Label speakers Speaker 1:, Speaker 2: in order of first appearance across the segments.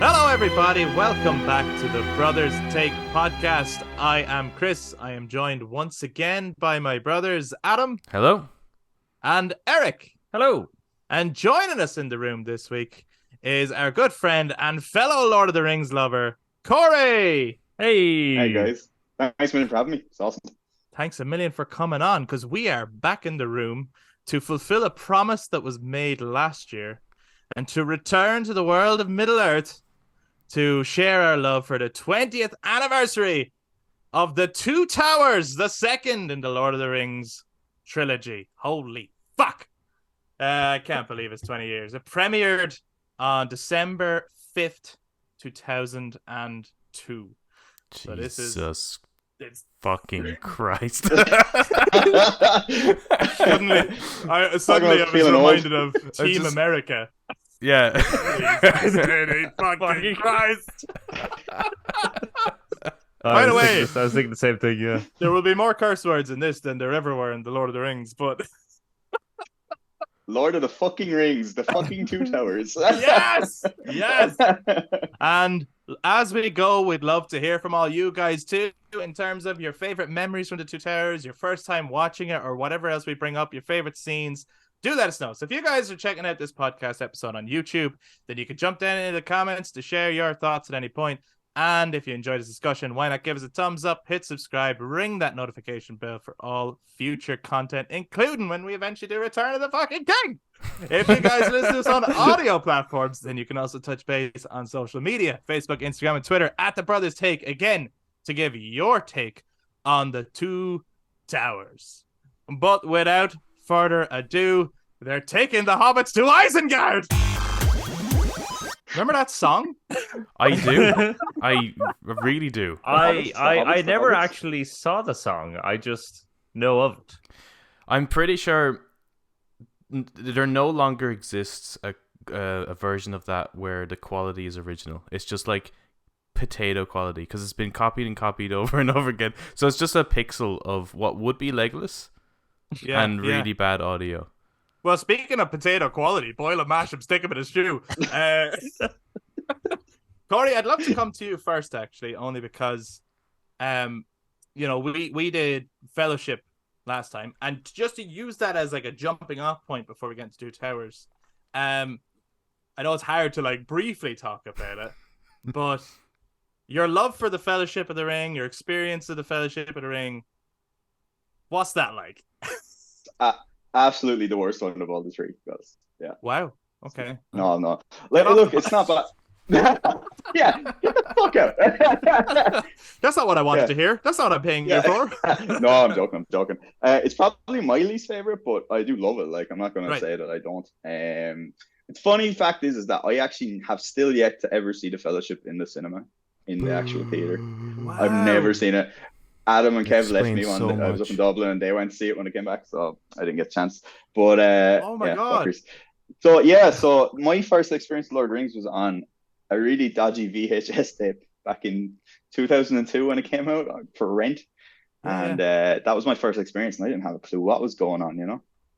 Speaker 1: Hello, everybody. Welcome back to the Brothers Take podcast. I am Chris. I am joined once again by my brothers Adam.
Speaker 2: Hello.
Speaker 1: And Eric.
Speaker 3: Hello. And
Speaker 1: joining us in the room this week is our good friend and fellow Lord of the Rings lover, Corey.
Speaker 3: Hey.
Speaker 4: Hey, guys. Thanks a million for having me. It's awesome.
Speaker 1: Thanks a million for coming on, because we are back in the room to fulfill a promise that was made last year and to return to the world of Middle-earth to share our love for the 20th anniversary of the Two Towers, the second in the Lord of the Rings trilogy. Holy fuck. I can't believe it's 20 years. It premiered on December 5th, 2002. So this is...
Speaker 2: It's fucking Christ.
Speaker 1: Suddenly I was reminded of Team America.
Speaker 2: Yeah.
Speaker 1: Fucking Christ. By the way,
Speaker 3: I was thinking the same thing, yeah.
Speaker 1: There will be more curse words in this than there ever were in The Lord of the Rings, but...
Speaker 4: Lord of the fucking Rings, the fucking Two Towers.
Speaker 1: Yes! Yes! And as we go, we'd love to hear from all you guys too, in terms of your favorite memories from the Two Towers, your first time watching it, or whatever else we bring up, your favorite scenes. Do let us know. So if you guys are checking out this podcast episode on YouTube, then you can jump down into the comments to share your thoughts at any point. And if you enjoyed this discussion, why not give us a thumbs up, hit subscribe, ring that notification bell for all future content, including when we eventually do Return of the fucking King. If you guys listen to us on audio platforms, then you can also touch base on social media, Facebook, Instagram, and Twitter at The Brothers Take, again, to give your take on the Two Towers. But without further ado, they're taking the hobbits to Isengard! Remember that song?
Speaker 2: I do. I really do.
Speaker 3: I never actually saw the song. I just know of it.
Speaker 2: I'm pretty sure there no longer exists a version of that where the quality is original. It's just like potato quality because it's been copied and copied over and over again. So it's just a pixel of what would be Legolas and really bad audio.
Speaker 1: Well, speaking of potato quality, boil and mash him, stick him in a stew. Corey, I'd love to come to you first, actually, only because, we did Fellowship last time, and just to use that as like a jumping off point before we get into Two Towers, I know it's hard to like briefly talk about it, but your love for the Fellowship of the Ring, your experience of the Fellowship of the Ring, what's that like?
Speaker 4: Absolutely the worst one of all the three. Because, yeah.
Speaker 1: Wow. Okay.
Speaker 4: No. Look, it's not bad. Yeah, get the fuck out.
Speaker 1: That's not what I wanted to hear. That's not what I'm paying you for.
Speaker 4: No, I'm joking. It's probably my least favorite, but I do love it. Like, I'm not going to say that I don't. It's funny fact is that I actually have still yet to ever see the Fellowship in the cinema, in the actual theater.
Speaker 1: Wow.
Speaker 4: I've never seen it. Adam and Kev left me
Speaker 2: so
Speaker 4: I was up in Dublin and they went to see it when I came back, so I didn't get a chance. But
Speaker 1: oh my god!
Speaker 4: Fuckers. So my first experience with Lord of the Rings was on a really dodgy VHS tape back in 2002 when it came out for rent, and that was my first experience, and I didn't have a clue what was going on.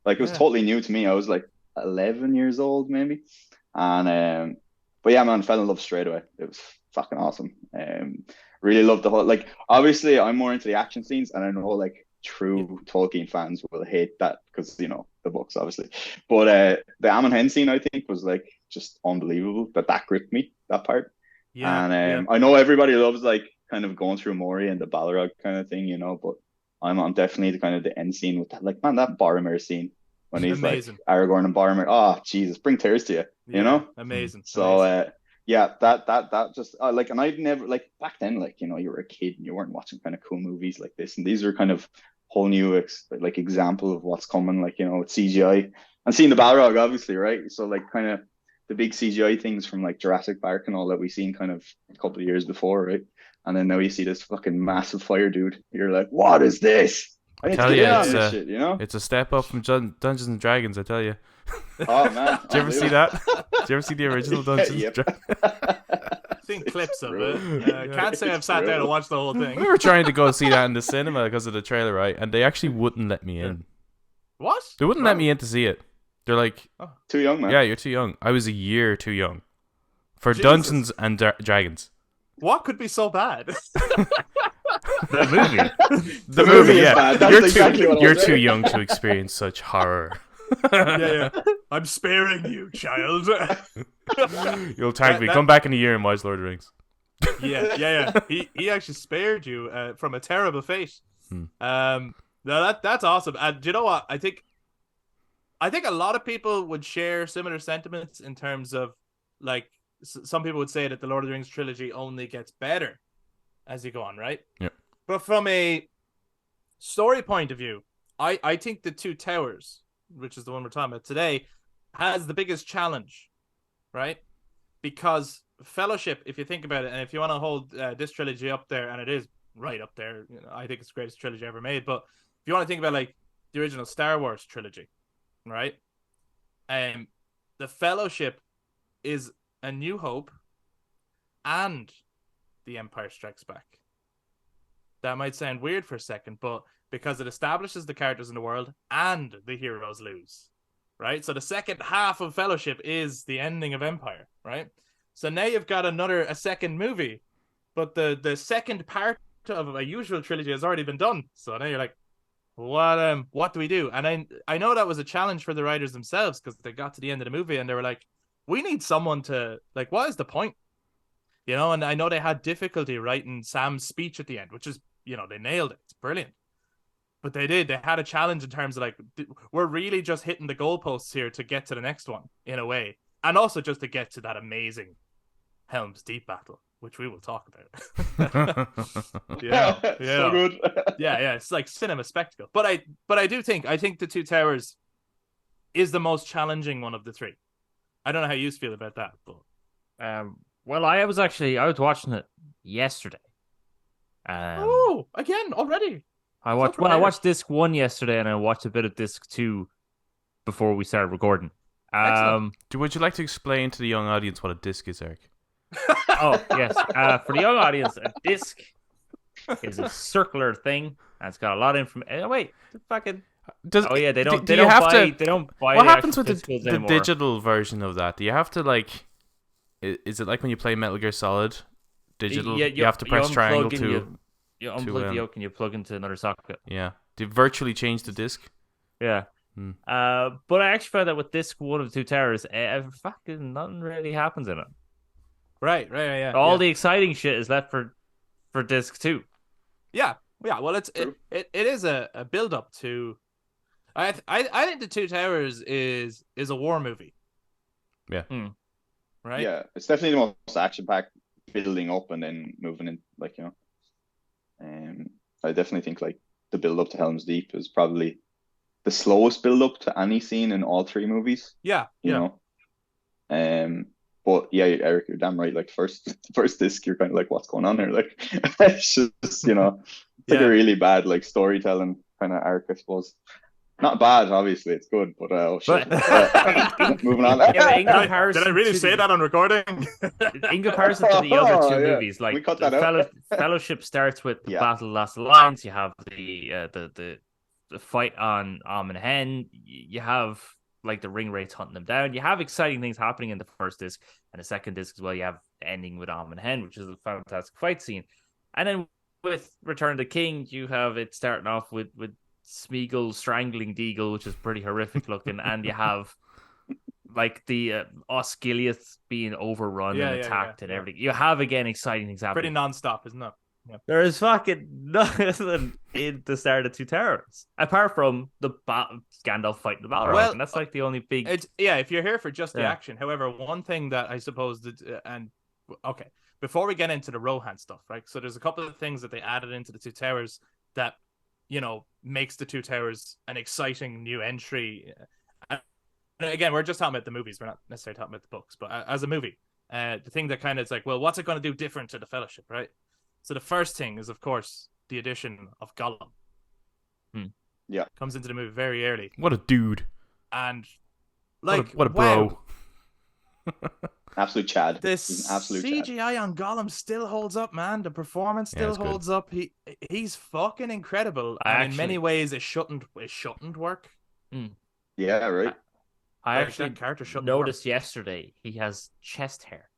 Speaker 4: Like it was totally new to me. I was like 11 years old maybe, and but yeah, man, fell in love straight away. It was fucking awesome. Really loved the whole, like, obviously I'm more into the action scenes, and I know like true Tolkien fans will hate that because the books obviously, but the Amon Hen scene I think was like just unbelievable. That gripped me, that part. I know everybody loves like kind of going through Moria and the Balrog kind of thing, but I'm on definitely the kind of the end scene with that, like, man, that Boromir scene when he's
Speaker 1: amazing.
Speaker 4: Like Aragorn and Boromir, oh Jesus, bring tears to you, you know.
Speaker 1: Amazing.
Speaker 4: So yeah, that just like, and I'd never, like, back then, like, you were a kid and you weren't watching kind of cool movies like this, and these are kind of whole new example of what's coming, like, with CGI and seeing the Balrog obviously, right? So like kind of the big CGI things from like Jurassic Park and all that we seen kind of a couple of years before, right? And then now you see this fucking massive fire dude. You're like, what is this? I need to get in on this shit,
Speaker 2: It's a step up from Dungeons and Dragons, I tell you.
Speaker 4: Oh man!
Speaker 2: Did you ever see that? Did you ever see the original Dungeons and Dragons?
Speaker 1: I've seen clips of it. Can't say I've sat down and watched the whole thing.
Speaker 2: We were trying to go see that in the cinema because of the trailer, right? And they actually wouldn't let me in.
Speaker 1: What?
Speaker 2: They wouldn't let me in to see it. They're like,
Speaker 4: too young, man.
Speaker 2: Yeah, you're too young. I was a year too young For
Speaker 1: Jesus.
Speaker 2: Dungeons and Dragons.
Speaker 1: What could be so bad?
Speaker 3: The movie.
Speaker 2: The movie,
Speaker 4: is
Speaker 2: yeah.
Speaker 4: bad. That's
Speaker 2: You're
Speaker 4: exactly what I
Speaker 2: you're
Speaker 4: was
Speaker 2: too
Speaker 4: saying.
Speaker 2: young to experience such horror.
Speaker 1: Yeah. I'm sparing you, child.
Speaker 2: You'll tag me. Come back in a year and watch Lord of the Rings.
Speaker 1: Yeah. He actually spared you from a terrible fate.
Speaker 2: Hmm.
Speaker 1: No, that's awesome. And do you know what? I think a lot of people would share similar sentiments in terms of, like, some people would say that the Lord of the Rings trilogy only gets better as you go on, right?
Speaker 2: Yeah.
Speaker 1: But from a story point of view, I think the Two Towers, which is the one we're talking about today, has the biggest challenge, right? Because Fellowship, if you think about it, and if you want to hold this trilogy up there, and it is right up there, you know, I think it's the greatest trilogy ever made. But if you want to think about, like, the original Star Wars trilogy, right? The Fellowship is A New Hope and The Empire Strikes Back. That might sound weird for a second, but because it establishes the characters in the world and the heroes lose, right? So the second half of Fellowship is the ending of Empire, right? So now you've got a second movie, but the second part of a usual trilogy has already been done. So now you're like, what do we do? And I know that was a challenge for the writers themselves, because they got to the end of the movie and they were like, we need someone to, like, what is the point? You know, and I know they had difficulty writing Sam's speech at the end, which is, you know, they nailed it. It's brilliant. But they had a challenge in terms of, like, we're really just hitting the goalposts here to get to the next one, in a way. And also just to get to that amazing Helm's Deep battle, which we will talk about. Yeah.
Speaker 4: So good.
Speaker 1: Yeah, it's like cinema spectacle. But I think the Two Towers is the most challenging one of the three. I don't know how you feel about that, but
Speaker 3: Well, I was watching it yesterday.
Speaker 1: Again already.
Speaker 3: I watched disc 1 yesterday, and I watched a bit of disc 2 before we started recording.
Speaker 2: Would you like to explain to the young audience what a disc is, Eric?
Speaker 3: Oh, yes. For the young audience, a disc is a circular thing, and it's got a lot of information. Oh, wait, fucking. They don't buy.
Speaker 2: What happens with the
Speaker 3: anymore.
Speaker 2: digital version of that? Do you have to, like? Is it like when you play Metal Gear Solid digital?
Speaker 3: Yeah,
Speaker 2: you have to press triangle
Speaker 3: to. You unplug the yoke and you plug into another socket.
Speaker 2: Yeah, to virtually change the disc.
Speaker 3: Yeah. But I actually found that with disc 1 of Two Towers, fucking nothing really happens in it.
Speaker 1: Right, yeah.
Speaker 3: All the exciting shit is left for disc 2.
Speaker 1: Yeah. Well, it is a build up to. I think the Two Towers is a war movie.
Speaker 2: Yeah.
Speaker 1: Right.
Speaker 4: Yeah, it's definitely the most action packed, building up and then moving in, like, you know. I definitely think, like, the build up to Helm's Deep is probably the slowest build up to any scene in all 3 movies.
Speaker 1: Yeah.
Speaker 4: You know. But yeah, Eric, you're damn right. Like, first disc, you're kind of like, what's going on here? Like, it's just, you know, it's like a really bad, like, storytelling kind of arc, I suppose. Not bad, obviously, it's good, but shit. Moving on.
Speaker 1: Did I really say that on recording?
Speaker 3: In comparison to the other 2 movies, like,
Speaker 4: we cut that out.
Speaker 3: Fellowship starts with the Battle of the Last Alliance. You have the fight on Amon Hen. You have, like, the ring wraiths hunting them down. You have exciting things happening in the first disc and the second disc as well. You have ending with Amon Hen, which is a fantastic fight scene. And then with Return of the King, you have it starting off with Smeagol strangling Deagle, which is pretty horrific looking, and you have, like, the Osgiliath being overrun and attacked and everything. You have, again, exciting things happening.
Speaker 1: Pretty non-stop, isn't it? Yeah.
Speaker 3: There is fucking nothing in the start of Two Towers apart from the Gandalf fighting the Balrog, and that's like the only big.
Speaker 1: If you're here for just the action. However, one thing that I suppose before we get into the Rohan stuff, right? So there's a couple of things that they added into the Two Towers that, you know, makes the Two Towers an exciting new entry. And again, we're just talking about the movies. We're not necessarily talking about the books, but as a movie, the thing that kind of is like, well, what's it going to do different to the Fellowship, right? So the first thing is, of course, the addition of Gollum.
Speaker 4: Yeah.
Speaker 1: Comes into the movie very early.
Speaker 2: What a dude.
Speaker 1: And, like,
Speaker 2: what a bro.
Speaker 4: Absolute Chad.
Speaker 1: This CGI
Speaker 4: Chad.
Speaker 1: on Gollum still holds up, man. The performance still holds up. He's fucking incredible. And in many ways, it shouldn't work.
Speaker 4: Yeah, right.
Speaker 3: I actually
Speaker 1: that character shouldn't
Speaker 3: noticed yesterday he has chest hair.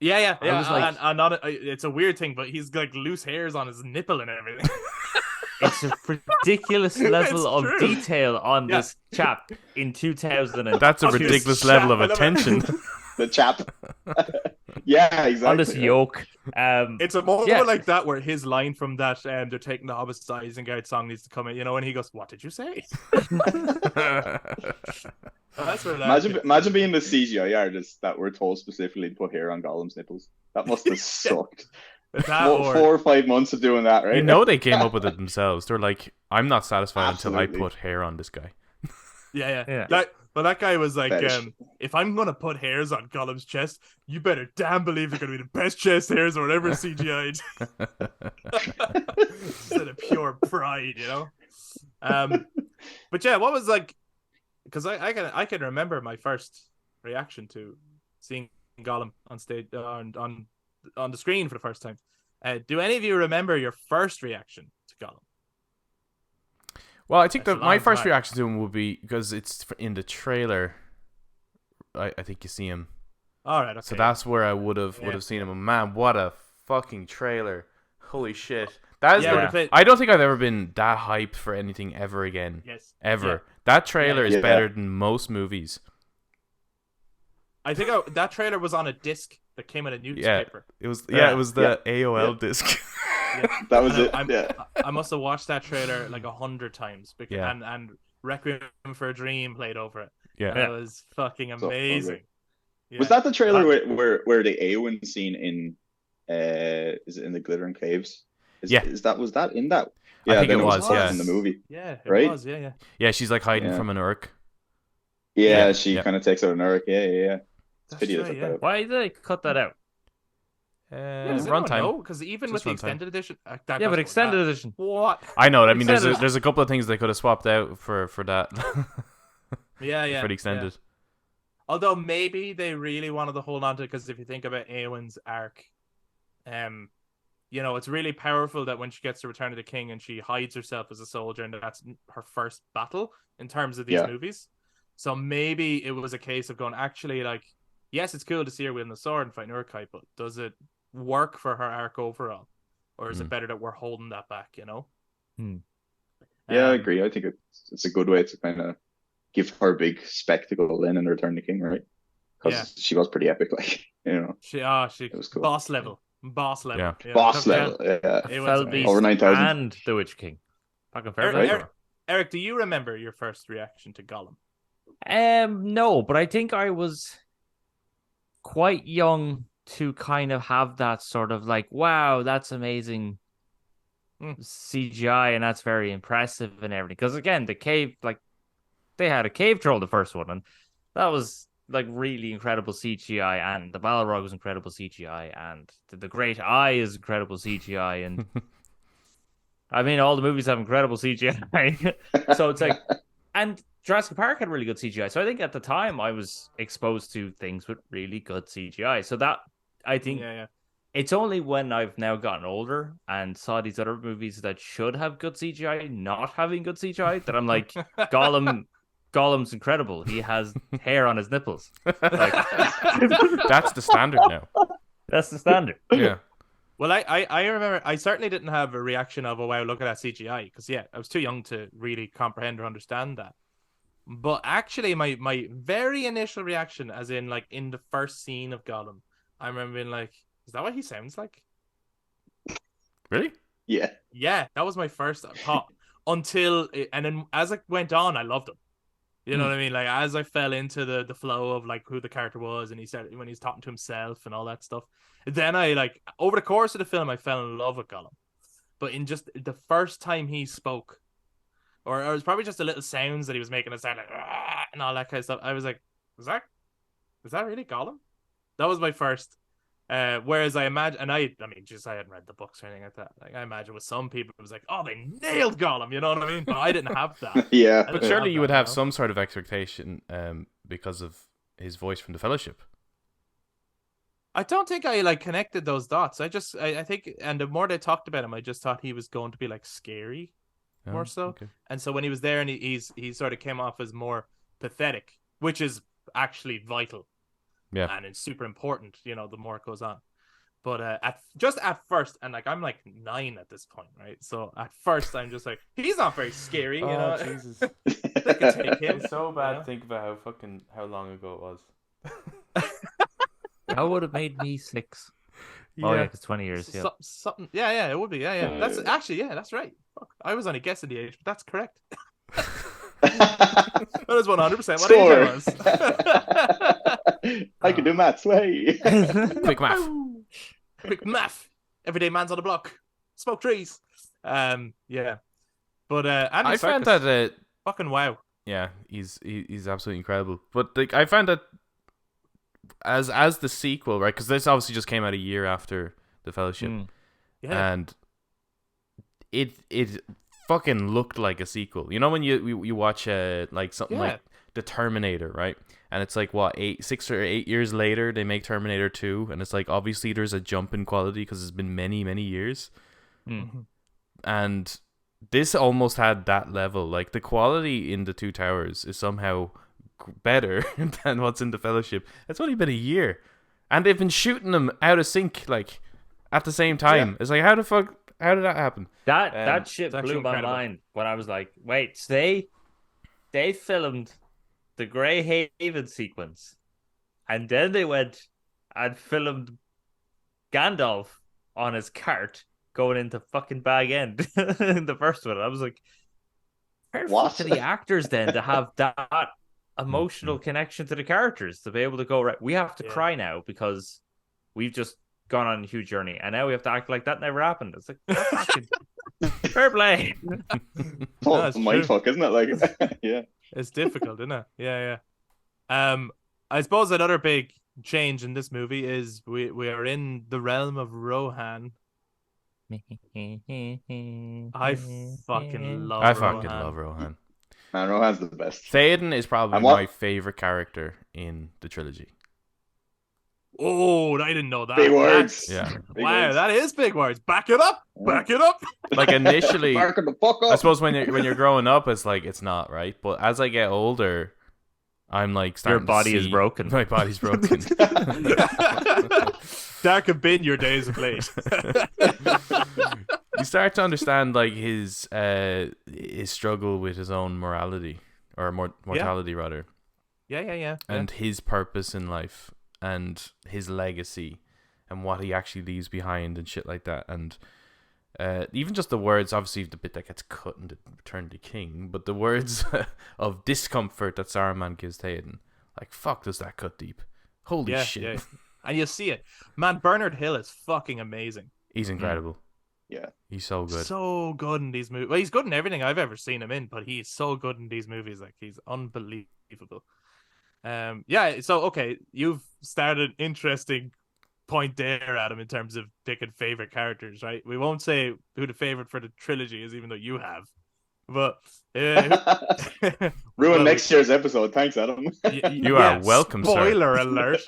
Speaker 1: Yeah.
Speaker 3: I was like,
Speaker 1: and not it's a weird thing, but he's like loose hairs on his nipple and everything.
Speaker 3: it's a ridiculous level
Speaker 1: It's
Speaker 3: of
Speaker 1: true.
Speaker 3: detail on
Speaker 1: Yeah.
Speaker 3: this chap in 2002.
Speaker 2: That's a
Speaker 1: On this
Speaker 2: ridiculous
Speaker 1: chap,
Speaker 2: level of
Speaker 1: I love it.
Speaker 2: attention.
Speaker 4: The chap. Yeah, exactly.
Speaker 3: On this yoke.
Speaker 1: It's a moment
Speaker 3: Yeah.
Speaker 1: like that where his line from that they're taking the Hobbit's Isengard song needs to come in, and he goes, "What did you say?" That's where that
Speaker 4: Imagine being the CGI artist that we're told specifically to put hair on Gollum's nipples. That must have sucked.
Speaker 1: that
Speaker 4: 4 or 5 months of doing that, right?
Speaker 2: You know they came up with it themselves. They're like, I'm not satisfied until I
Speaker 4: Absolutely.
Speaker 2: put hair on this guy.
Speaker 1: Yeah. That guy was like,
Speaker 4: Fetish.
Speaker 1: if I'm gonna put hairs on Gollum's chest, you better damn believe they're gonna be the best chest hairs or whatever CGI'd. Just out of pure pride, But yeah, what was like? Because I can remember my first reaction to seeing Gollum on stage on the screen for the first time. Do any of you remember your first reaction to Gollum?
Speaker 2: Well, I think
Speaker 1: That's
Speaker 2: that
Speaker 1: a
Speaker 2: my
Speaker 1: long
Speaker 2: first
Speaker 1: time.
Speaker 2: reaction to him would be because it's in the trailer. I think you see him,
Speaker 1: All right, okay.
Speaker 2: so that's where I would have seen him. And man, what a fucking trailer! Holy shit! That is I don't think I've ever been that hyped for anything ever again.
Speaker 1: Yes,
Speaker 2: Ever.
Speaker 1: Yeah.
Speaker 2: That trailer is
Speaker 4: Yeah.
Speaker 2: better than most movies.
Speaker 1: I think that trailer was on a disc that came in a newspaper.
Speaker 2: It was it was the AOL disc.
Speaker 1: Yeah.
Speaker 4: That was
Speaker 1: And
Speaker 4: it. Yeah.
Speaker 1: I must have watched that trailer like 100 times because
Speaker 2: Yeah.
Speaker 1: and Requiem for a Dream played over it.
Speaker 2: Yeah.
Speaker 1: It was fucking
Speaker 4: So
Speaker 1: amazing. Yeah.
Speaker 4: Was that the trailer where the Eowyn scene in is it in the Glittering Caves? Was that in that?
Speaker 2: I think
Speaker 4: then
Speaker 2: it was, yeah.
Speaker 4: in the movie.
Speaker 1: Yeah, it
Speaker 4: Right?
Speaker 1: was. Yeah.
Speaker 2: Yeah, she's like hiding
Speaker 4: Yeah.
Speaker 2: from an orc.
Speaker 4: Yeah, she
Speaker 2: Yeah.
Speaker 4: kind of takes out an Urk. Yeah. It's
Speaker 1: That's
Speaker 4: pity they
Speaker 1: right,
Speaker 4: took
Speaker 1: yeah.
Speaker 4: that out.
Speaker 3: Why did they cut that out?
Speaker 1: Does anyone
Speaker 2: Runtime.
Speaker 1: know? Because even
Speaker 2: Just
Speaker 1: with the
Speaker 2: runtime.
Speaker 1: extended edition,
Speaker 3: Yeah, but extended edition.
Speaker 1: What?
Speaker 2: I know. I mean,
Speaker 3: Extended.
Speaker 2: there's a couple of things they could have swapped out for that.
Speaker 1: Yeah.
Speaker 2: For the extended.
Speaker 1: Yeah. Although maybe they really wanted to hold on to it because if you think about Eowyn's arc, it's really powerful that when she gets to Return of the King and she hides herself as a soldier and that's her first battle in terms of these movies. So maybe it was a case of going, actually, like, yes, it's cool to see her wielding the sword and fighting Uruk-hai, but does it work for her arc overall? Or is it better that we're holding that back,
Speaker 4: Yeah, I agree. I think it's a good way to kind of give her a big spectacle then in Return of the King, right? Because she was pretty epic, like,
Speaker 1: She
Speaker 4: it was cool.
Speaker 1: boss level.
Speaker 2: Yeah.
Speaker 4: Boss level, yeah.
Speaker 3: Fell Beast
Speaker 4: Over 9,000.
Speaker 3: and the Witch King. Fucking fair play.
Speaker 1: Eric, do you remember your first reaction to Gollum?
Speaker 3: No, but I think I was quite young to kind of have that sort of like, wow, that's amazing CGI and that's very impressive and everything. Because again, the cave, like, they had a cave troll the first one, and that was like really incredible CGI, and the Balrog was incredible CGI, and the Great Eye is incredible CGI, and I mean, all the movies have incredible CGI. So it's like, and Jurassic Park had really good CGI. So I think at the time I was exposed to things with really good CGI. So that, I think, it's only when I've now gotten older and saw these other movies that should have good CGI not having good CGI that I'm like, Gollum's incredible. He has hair on his nipples. Like,
Speaker 2: that's the standard now.
Speaker 3: That's the standard.
Speaker 2: Yeah.
Speaker 1: Well, I remember I certainly didn't have a reaction of, oh, wow, look at that CGI. Because, I was too young to really comprehend or understand that. But actually, my very initial reaction, as in, like, in the first scene of Gollum, I remember being like, is that what he sounds like?
Speaker 2: Really?
Speaker 4: Yeah.
Speaker 1: Yeah, that was my first thought. And then as it went on, I loved him. You know what I mean? Like, as I fell into the flow of, like, who the character was, and he started when he's talking to himself and all that stuff, then I, like, over the course of the film, I fell in love with Gollum. But in just the first time he spoke, or it was probably just the little sounds that he was making, it sound like, "Rah," and all that kind of stuff, I was like, is that really Gollum? That was my first. Whereas I imagine, and I mean, just I hadn't read the books or anything like that. Like, I imagine with some people, it was like, oh, they nailed Gollum, you know what I mean? But I didn't have that.
Speaker 4: Yeah.
Speaker 2: But surely you would have some sort of expectation because of his voice from the Fellowship.
Speaker 1: I don't think I like connected those dots. I think, and the more they talked about him, I just thought he was going to be like scary, more so.
Speaker 2: Okay.
Speaker 1: And so when he was there, and he sort of came off as more pathetic, which is actually vital.
Speaker 2: Yeah.
Speaker 1: and it's super important, you know, the more it goes on. But at first, and like I'm like 9 at this point, right? So at first, I'm just like, he's not very scary, you know.
Speaker 2: Jesus.
Speaker 1: They could take him.
Speaker 2: It's so bad
Speaker 1: you know?
Speaker 2: to think about how long ago it was.
Speaker 3: That would have made me 6. Oh yeah, because 20 years. Yeah.
Speaker 1: Something. Yeah, it would be. Yeah. That's actually, yeah, that's right. Fuck. I was only guessing the age, but that's correct. That is 100% what age I was.
Speaker 4: I can do maths. Way.
Speaker 2: Quick math.
Speaker 1: Quick math. Everyday man's on the block. Smoke trees. Yeah. But Andy
Speaker 2: I
Speaker 1: Serkis,
Speaker 2: found that
Speaker 1: fucking wow.
Speaker 2: yeah, he's absolutely incredible. But like, I found that as the sequel, right? Because this obviously just came out a year after the Fellowship,
Speaker 1: Yeah.
Speaker 2: and it fucking looked like a sequel. You know when you watch like something like The Terminator, right? And it's like 6 or 8 years later they make Terminator 2, and it's like obviously there's a jump in quality because it's been many years, and this almost had that level. Like the quality in the Two Towers is somehow better than what's in the Fellowship. It's only been a year, and they've been shooting them out of sync like at the same time.
Speaker 4: Yeah.
Speaker 2: It's like, how did that happen?
Speaker 3: That shit
Speaker 1: it's
Speaker 3: blew my
Speaker 1: incredible.
Speaker 3: mind when I was like, wait, so they filmed the Grey Haven sequence, and then they went and filmed Gandalf on his cart going into fucking Bag End in the first one. I was like, where the fuck
Speaker 4: What?
Speaker 3: are the actors then to have that emotional connection to the characters to be able to go, right, we have to cry now because we've just gone on a huge journey, and now we have to act like that never happened. It's like, fucking fair play.
Speaker 4: Oh, it's my fuck, isn't it? Like, yeah.
Speaker 1: It's difficult, isn't it? Yeah. I suppose another big change in this movie is we are in the realm of Rohan. I fucking love
Speaker 2: Rohan.
Speaker 4: Man, Rohan's the best.
Speaker 2: Théoden is probably my favorite character in the trilogy.
Speaker 1: Oh, I didn't know that.
Speaker 4: Big words.
Speaker 2: Yeah.
Speaker 4: Big
Speaker 1: Wow,
Speaker 4: words.
Speaker 1: that is big words. Back it up. Back it up.
Speaker 2: Like initially,
Speaker 4: Back the fuck up.
Speaker 2: I suppose when you're growing up, it's like it's not right. But as I get older, I'm like starting.
Speaker 3: Your body
Speaker 2: to
Speaker 3: is
Speaker 2: see
Speaker 3: broken.
Speaker 2: My body's broken.
Speaker 1: That could be your days of late.
Speaker 2: You start to understand like his struggle with his own morality or mortality rather.
Speaker 1: Yeah.
Speaker 2: And his purpose in life and his legacy and what he actually leaves behind and shit like that. And even just the words, obviously the bit that gets cut in the Return of the King, but the words of discomfort that Saruman gives Théoden, like, fuck, does that cut deep? Holy shit.
Speaker 1: Yeah. And you see it. Man, Bernard Hill is fucking amazing.
Speaker 2: He's incredible.
Speaker 4: Yeah.
Speaker 2: He's so good.
Speaker 1: So good in these movies. Well, he's good in everything I've ever seen him in, but he's so good in these movies. Like, he's unbelievable. So okay, you've started interesting point there, Adam, in terms of picking favorite characters, right? We won't say who the favorite for the trilogy is, even though you have. But
Speaker 4: ruin next year's episode. Thanks, Adam.
Speaker 2: You are welcome,
Speaker 1: spoiler
Speaker 2: sir.
Speaker 1: alert.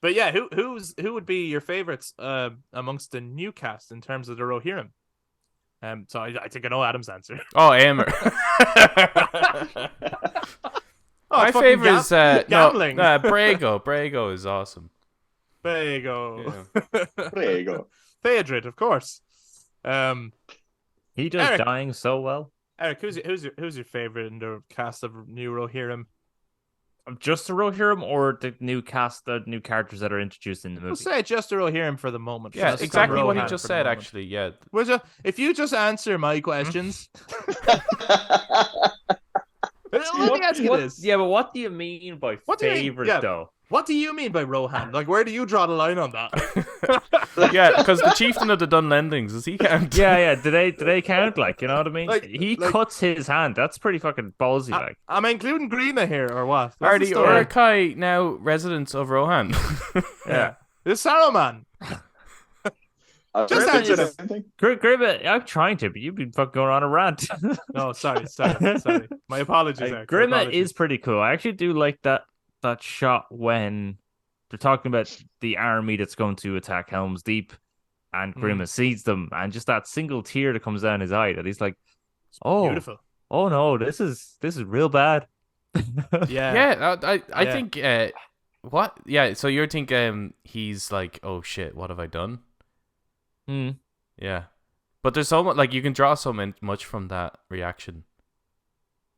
Speaker 1: But yeah, who would be your favorites amongst the new cast in terms of the Rohirim? So I think I know Adam's answer.
Speaker 2: Oh, Aemir. My favorite is
Speaker 1: gambling.
Speaker 2: Brago. Brago is awesome.
Speaker 1: Brago.
Speaker 4: There you go.
Speaker 1: Theodred, of course.
Speaker 3: He does
Speaker 1: Eric.
Speaker 3: dying so well.
Speaker 1: Eric, who's your favorite in the cast of new Rohirim?
Speaker 3: Just the Rohirim or the new cast, the new characters that are introduced in the movie?
Speaker 1: We'll say just the Rohirim for the moment.
Speaker 2: Yeah,
Speaker 1: Just
Speaker 2: exactly what he
Speaker 1: Rohan
Speaker 2: just
Speaker 1: for the
Speaker 2: said,
Speaker 1: moment.
Speaker 2: actually. Yeah.
Speaker 1: If you just answer my questions. Let me ask you this.
Speaker 3: Yeah, but what do you mean by favorite, though?
Speaker 1: What do you mean by Rohan? Like, where do you draw the line on that?
Speaker 2: Yeah, because the chieftain of the Dunlendings, does he count?
Speaker 3: Yeah. Do they count? Like, you know what I mean?
Speaker 1: Like-
Speaker 3: he
Speaker 1: like-
Speaker 3: cuts his hand. That's pretty fucking ballsy. Like,
Speaker 1: Am I including Greena here or what?
Speaker 2: Are
Speaker 1: What's
Speaker 2: the
Speaker 1: the story?
Speaker 2: Uruk-hai now residents of Rohan?
Speaker 1: Yeah. It's Saruman. Just
Speaker 4: Griffin,
Speaker 1: answer
Speaker 4: you
Speaker 1: this.
Speaker 4: know anything?
Speaker 3: Grimmett, I'm trying to, but you've been fucking going on a rant.
Speaker 1: No, sorry. My apologies, Eric. My
Speaker 3: Grimmett
Speaker 1: apologies.
Speaker 3: is pretty cool. I actually do like that shot when they're talking about the army that's going to attack Helm's Deep, and Grimmett sees them, and just that single tear that comes down his eye, that he's like, "Oh,
Speaker 1: beautiful.
Speaker 3: Oh no, this is real bad."
Speaker 1: Yeah.
Speaker 2: I think What? Yeah. So you think he's like, oh shit, what have I done?
Speaker 3: Hmm.
Speaker 2: Yeah. But there's so much, like, you can draw so much from that reaction.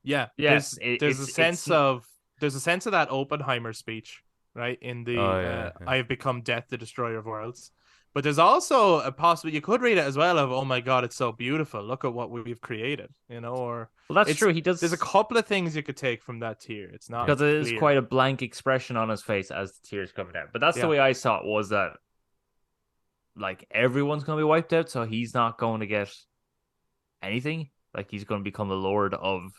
Speaker 1: Yeah,
Speaker 3: Yes,
Speaker 1: there's a sense of that Oppenheimer speech, right? In
Speaker 2: Oh
Speaker 1: the
Speaker 2: yeah.
Speaker 1: I have become death, the destroyer of worlds. But there's also a possibility you could read it as well of, oh my god, it's so beautiful. Look at what we've created, or
Speaker 3: well, that's
Speaker 1: it's
Speaker 3: true. He does.
Speaker 1: there's a couple of things you could take from that tier. It's not
Speaker 3: because it is
Speaker 1: clear.
Speaker 3: quite a blank expression on his face as the tears coming down. But that's the way I saw it, was that like everyone's going to be wiped out, so he's not going to get anything. Like he's going to become the lord of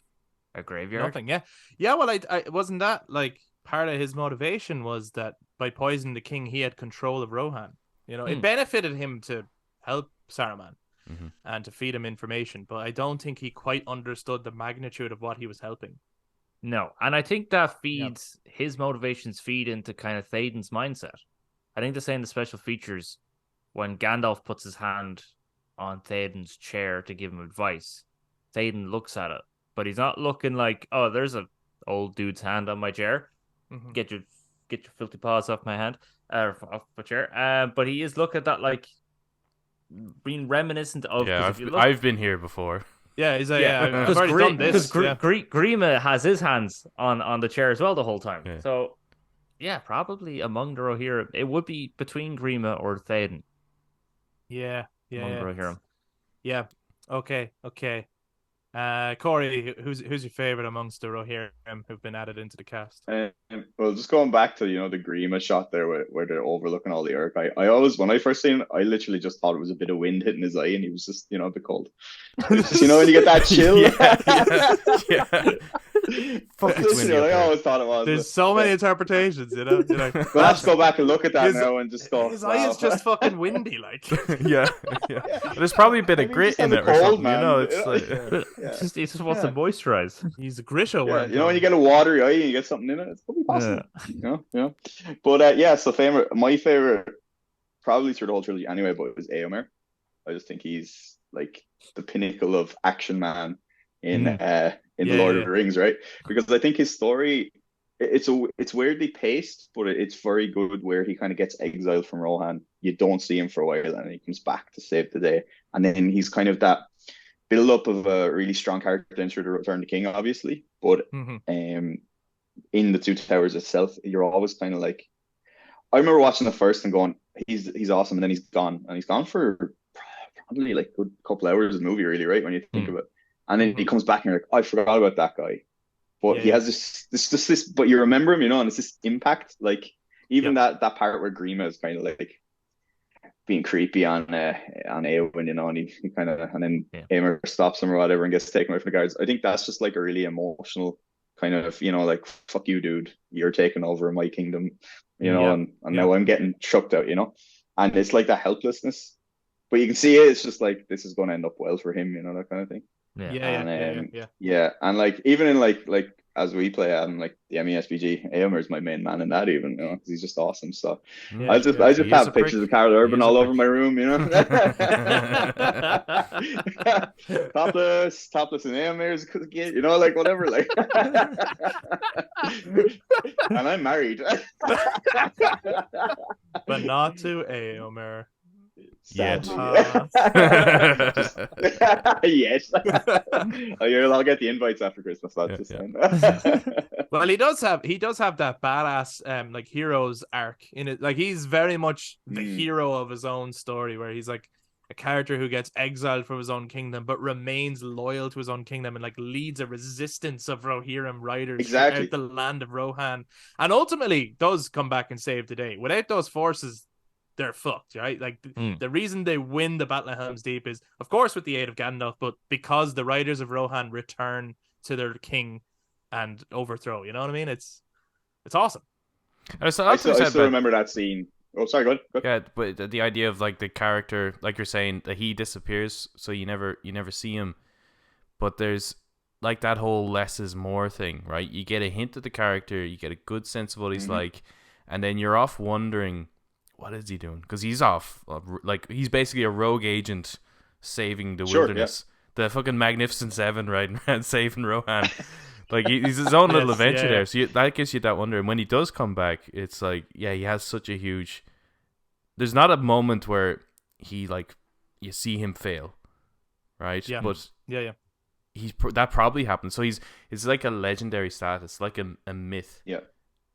Speaker 3: a graveyard.
Speaker 1: Nothing. Yeah. Well, I wasn't that like part of his motivation was that by poisoning the king, he had control of Rohan. It benefited him to help Saruman and to feed him information, but I don't think he quite understood the magnitude of what he was helping.
Speaker 3: No, and I think that feeds his motivations feed into kind of Théoden's mindset. I think the same the special features when Gandalf puts his hand on Théoden's chair to give him advice. Théoden looks at it, but he's not looking like, oh, there's a old dude's hand on my chair. Get your filthy paws off my hand, off my chair. But he is looking at that like being reminiscent of.
Speaker 2: Yeah, I've been here before.
Speaker 1: Yeah, he's like, I've already done this.
Speaker 3: Because Grima has his hands on the chair as well the whole time.
Speaker 2: Yeah.
Speaker 3: So, yeah, probably among the Rohirrim, it would be between Grima or Théoden.
Speaker 1: Yeah.
Speaker 3: Among the Rohirrim.
Speaker 1: Yeah. Okay. Corey, who's your favorite amongst the Rohirrim who've been added into the cast?
Speaker 4: Well, just going back to the Grima shot there where they're overlooking all the Urk. I always, when I first seen it, I literally just thought it was a bit of wind hitting his eye, and he was just a bit cold. It's just, when you get that chill.
Speaker 2: yeah. Fuck, it's windy.
Speaker 4: I always thought it was.
Speaker 1: There's so many interpretations, You're like,
Speaker 4: we'll have to go back and look at that now and just go.
Speaker 1: His eye is just fucking windy, like.
Speaker 2: yeah. There's probably a bit of grit in it, or something.
Speaker 4: Man.
Speaker 2: It's like.
Speaker 3: He just wants to moisturize.
Speaker 1: He's a Grisha worm.
Speaker 4: When you get a watery eye and you get something in it, it's probably possible. Yeah. But so my favorite, probably through the whole trilogy anyway, but it was Éomer. I just think he's like the pinnacle of action man in the Lord of the Rings, right? Because I think his story, it's weirdly paced, but it's very good where he kind of gets exiled from Rohan. You don't see him for a while, and he comes back to save the day, and then he's kind of that build up of a really strong character into the Return of the King, obviously, but in the Two Towers itself, you're always kind of like, I remember watching the first and going, he's awesome, and then he's gone for probably like a good couple hours of the movie, really, right, when you think of it, and then he comes back and you're like, I forgot about that guy, but he has this, but you remember him, and it's this impact, like even that part where Grima is kind of like being creepy on Éowyn, and he kind of, and then Éomer stops him or whatever and gets taken away from the guards. I think that's just like a really emotional kind of, like, fuck you, dude, you're taking over my kingdom, and now I'm getting chucked out, and it's like that helplessness, but you can see it's just like, this is going to end up well for him, that kind of thing. And like even in like as we play like the MESBG, Éomer is my main man in that, even, because he's just awesome. So I just have pictures of Carl Urban all over my room, topless in Éomer's kid, like whatever, like. And I'm married,
Speaker 1: but not to Éomer.
Speaker 2: Yet.
Speaker 4: Yes. I'll get the invites after Christmas.
Speaker 1: Well, he does have that badass like hero's arc in it. Like he's very much the hero of his own story, where he's like a character who gets exiled from his own kingdom but remains loyal to his own kingdom and like leads a resistance of Rohirrim riders throughout the land of Rohan, and ultimately does come back and save the day. Without those forces, they're fucked, right? Like the reason they win the Battle of Helm's Deep is, of course, with the aid of Gandalf, but because the riders of Rohan return to their king and overthrow. You know what I mean? It's awesome.
Speaker 4: I still remember that scene. Oh, sorry, go ahead.
Speaker 2: Yeah, but the idea of like the character, like you're saying, that he disappears, so you never see him. But there's like that whole less is more thing, right? You get a hint of the character, you get a good sense of what he's like, and then you're off wondering, what is he doing? Because he's off, like he's basically a rogue agent saving the wilderness. The fucking Magnificent Seven riding around saving Rohan. Like he's his own little
Speaker 1: Yes,
Speaker 2: adventure
Speaker 1: yeah,
Speaker 2: there.
Speaker 1: yeah.
Speaker 2: So that gives you that wonder. And when he does come back, it's like, yeah, he has such a huge. There's not a moment where he like you see him fail, right?
Speaker 1: Yeah.
Speaker 2: But
Speaker 1: Yeah.
Speaker 2: that probably happened. So it's like a legendary status, like a myth.
Speaker 4: Yeah.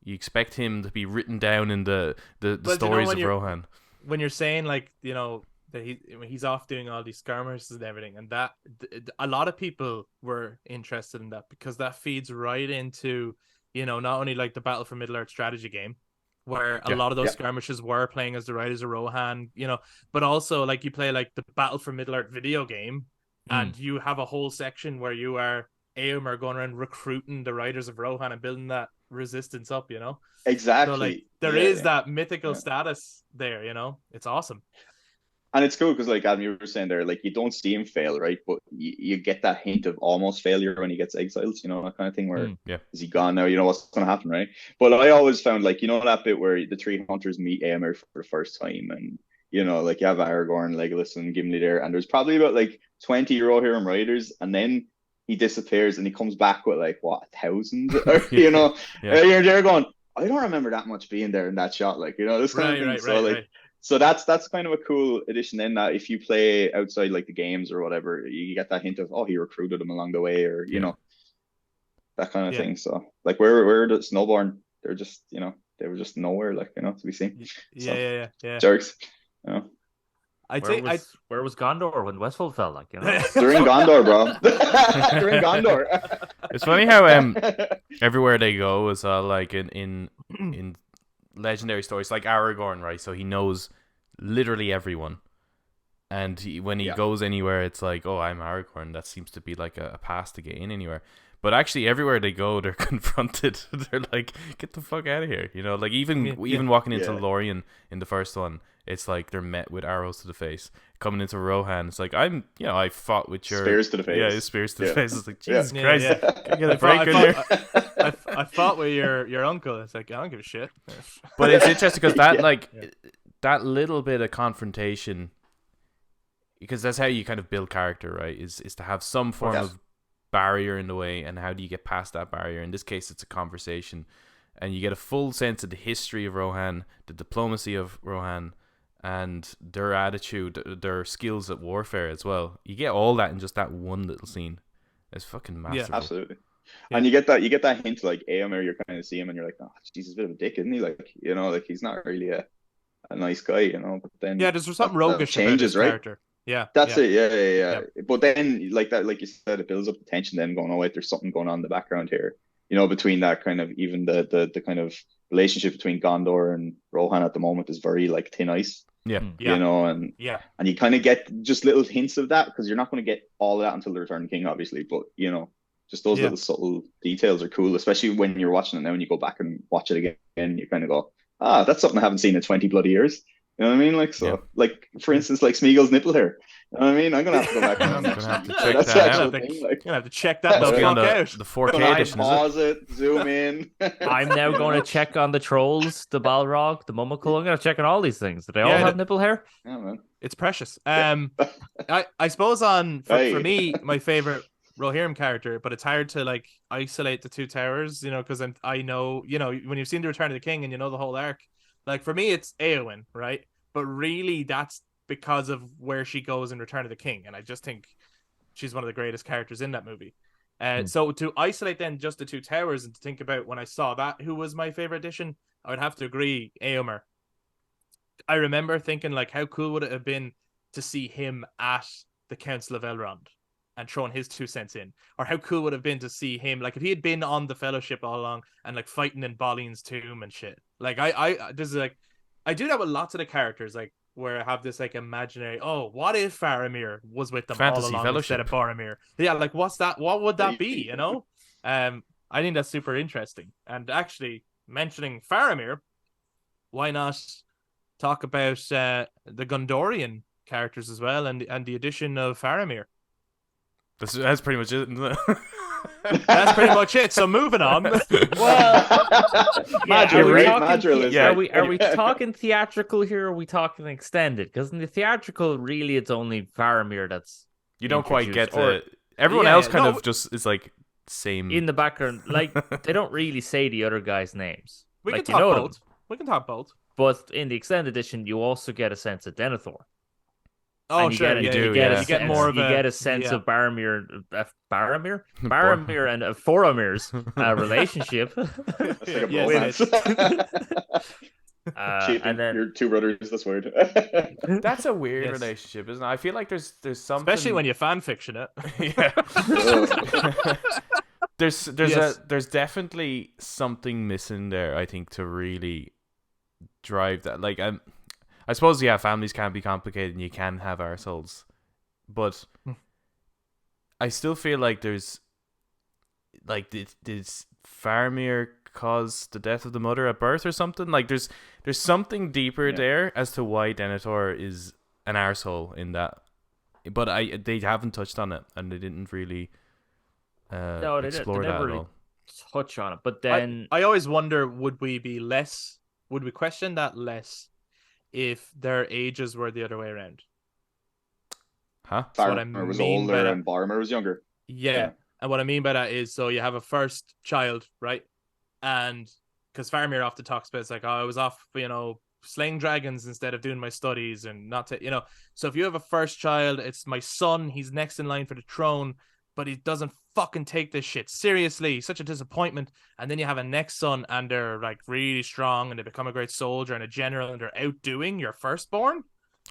Speaker 2: You expect him to be written down in the
Speaker 1: But
Speaker 2: stories of
Speaker 1: when
Speaker 2: Rohan.
Speaker 1: when you're saying like that he's off doing all these skirmishes and everything, and that a lot of people were interested in that because that feeds right into not only like the Battle for Middle Earth strategy game, where a lot of those skirmishes were playing as the Riders of Rohan, but also like you play like the Battle for Middle Earth video game, and you have a whole section where you are Éomer going around recruiting the Riders of Rohan and building that resistance up,
Speaker 4: Exactly.
Speaker 1: So like there is that mythical status there, It's awesome.
Speaker 4: And it's cool because, like Adam, you were saying there, like you don't see him fail, right? But you get that hint of almost failure when he gets exiled, that kind of thing. Where is he gone now? You know what's going to happen, right? But I always found, like, that bit where the three hunters meet Éomer for the first time, and like you have Aragorn, Legolas, and Gimli there, and there's probably about like 20 Rohirrim riders, and then he disappears and he comes back with like what 1,000, or you're there going, I don't remember that much being there in that shot, like this kind of thing. So like. So that's kind of a cool addition in that if you play outside like the games or whatever, you get that hint of he recruited them along the way, or that kind of thing. So like where the Snowborn, they're just they were just nowhere, like to be seen.
Speaker 1: Yeah.
Speaker 4: Jerks.
Speaker 3: Where was Gondor when Westfold fell? Like
Speaker 4: they're in Gondor, bro. They're in Gondor.
Speaker 2: It's funny how everywhere they go is like in legendary stories, like Aragorn, right? So he knows literally everyone, and when he goes anywhere, it's like, oh, I'm Aragorn. That seems to be like a pass to get in anywhere. But actually, everywhere they go, they're confronted. They're like, get the fuck out of here, like even walking into Lorien in the first one, it's like they're met with arrows to the face. Coming into Rohan, it's like I fought with your
Speaker 4: spears to the face.
Speaker 2: Yeah, spears to the face. It's like, Jesus Christ, can I get a break in here?
Speaker 1: I fought with your uncle. It's like, I don't give a shit.
Speaker 2: But it's interesting because that little bit of confrontation, because that's how you kind of build character, right? Is to have some form of barrier in the way, and how do you get past that barrier? In this case, it's a conversation, and you get a full sense of the history of Rohan, the diplomacy of Rohan, and their attitude, their skills at warfare as well. You get all that in just that one little scene. It's fucking masterful.
Speaker 4: Yeah, absolutely. And you get that hint, like Éomer, you're kind of see him and you're like, oh, Jesus, a bit of a dick, isn't he? Like, like he's not really a nice guy, but then
Speaker 1: there's something roguish
Speaker 4: changes,
Speaker 1: about his
Speaker 4: right?
Speaker 1: character. Yeah,
Speaker 4: that's it. Yeah. But then, like that, like you said, it builds up the tension. Then going, oh wait, there's something going on in the background here. Between that kind of even the kind of relationship between Gondor and Rohan at the moment is very like thin ice.
Speaker 2: Yeah.
Speaker 4: And you kind of get just little hints of that, because you're not going to get all of that until the Return of the King, obviously. But just those little subtle details are cool, especially when you're watching it now and you go back and watch it again. You kind of go, that's something I haven't seen in 20 bloody years. You know what I mean? Like, so, like, for instance, like Smeagol's nipple hair. You know what I mean? I'm going to have to go back and
Speaker 2: have to check that out.
Speaker 1: You're going to have to check that the fuck out.
Speaker 2: The 4K edition,
Speaker 4: pause it, zoom in.
Speaker 3: I'm now going to check on the trolls, the Balrog, the Mumakul. I'm going to check on all these things. Do they all have nipple hair?
Speaker 4: Yeah, man.
Speaker 1: It's precious. I suppose for me, my favorite Rohirrim character, but it's hard to like isolate the Two Towers, because I know, when you've seen the Return of the King and you know the whole arc, like for me it's Éowyn, right? But really that's because of where she goes in Return of the King, and I just think she's one of the greatest characters in that movie. So to isolate then just the Two Towers and to think about when I saw that who was my favorite addition, I would have to agree Éomer. I remember thinking, like, how cool would it have been to see him at the Council of Elrond and throwing his 2 cents in? Or how cool would it have been to see him, like, if he had been on the Fellowship all along and, like, fighting in Baline's tomb and shit. Like, I do that with lots of the characters, like, where I have this, like, imaginary, what if Faramir was with them
Speaker 2: Fantasy
Speaker 1: all along
Speaker 2: Fellowship.
Speaker 1: instead of Boromir? Yeah, like, what would that be, I think that's super interesting. And actually, mentioning Faramir, why not talk about the Gondorian characters as well, and the addition of Faramir.
Speaker 2: That's pretty much it, isn't it?
Speaker 1: That's pretty much it. So moving on.
Speaker 3: Are we talking theatrical here, or are we talking extended? Because in the theatrical, really, it's only Faramir that's
Speaker 2: you don't quite get the. Everyone else kind of just is like same
Speaker 3: in the background. Like they don't really say the other guys' names.
Speaker 1: We
Speaker 3: like,
Speaker 1: can
Speaker 3: you
Speaker 1: talk
Speaker 3: know
Speaker 1: both.
Speaker 3: them.
Speaker 1: We can talk both.
Speaker 3: But in the extended edition, you also get a sense of Denethor.
Speaker 1: Oh,
Speaker 3: and you
Speaker 1: sure.
Speaker 3: get
Speaker 2: You
Speaker 3: a,
Speaker 2: do,
Speaker 3: you get
Speaker 2: yeah.
Speaker 3: a
Speaker 1: You get
Speaker 3: sense,
Speaker 1: more of
Speaker 3: you
Speaker 1: a
Speaker 3: get a sense of Faramir and Faramir's relationship.
Speaker 4: That's like a
Speaker 1: Yes,
Speaker 4: bromance.
Speaker 3: And
Speaker 4: Shaping
Speaker 3: then
Speaker 4: your two brothers this word.
Speaker 2: That's a weird
Speaker 1: Yes.
Speaker 2: relationship, isn't it? I feel like there's something,
Speaker 1: especially when you fan fiction it.
Speaker 2: yeah.
Speaker 4: Oh.
Speaker 2: There's definitely something missing there, I think, to really drive that. Like, I suppose, yeah, families can be complicated and you can have arseholes, but I still feel like there's, like, did Faramir cause the death of the mother at birth or something? Like, there's something deeper there as to why Denethor is an arsehole in that, but they haven't touched on it, and they didn't really
Speaker 3: no, they
Speaker 2: explore
Speaker 3: never
Speaker 2: that at
Speaker 3: really
Speaker 2: all.
Speaker 3: touch on it. But then
Speaker 1: I always wonder, would we question that less if their ages were the other way around?
Speaker 2: Huh?
Speaker 1: So what I
Speaker 4: Faramir was
Speaker 1: mean by
Speaker 4: older
Speaker 1: that-
Speaker 4: and Boromir was younger.
Speaker 1: Yeah. And what I mean by that is, so you have a first child, right? And because Faramir often talks about, it's like, oh, I was off, slaying dragons instead of doing my studies and not to, So if you have a first child, it's my son, he's next in line for the throne, but he doesn't fucking take this shit seriously. Such a disappointment. And then you have a next son and they're like really strong and they become a great soldier and a general and they're outdoing your firstborn.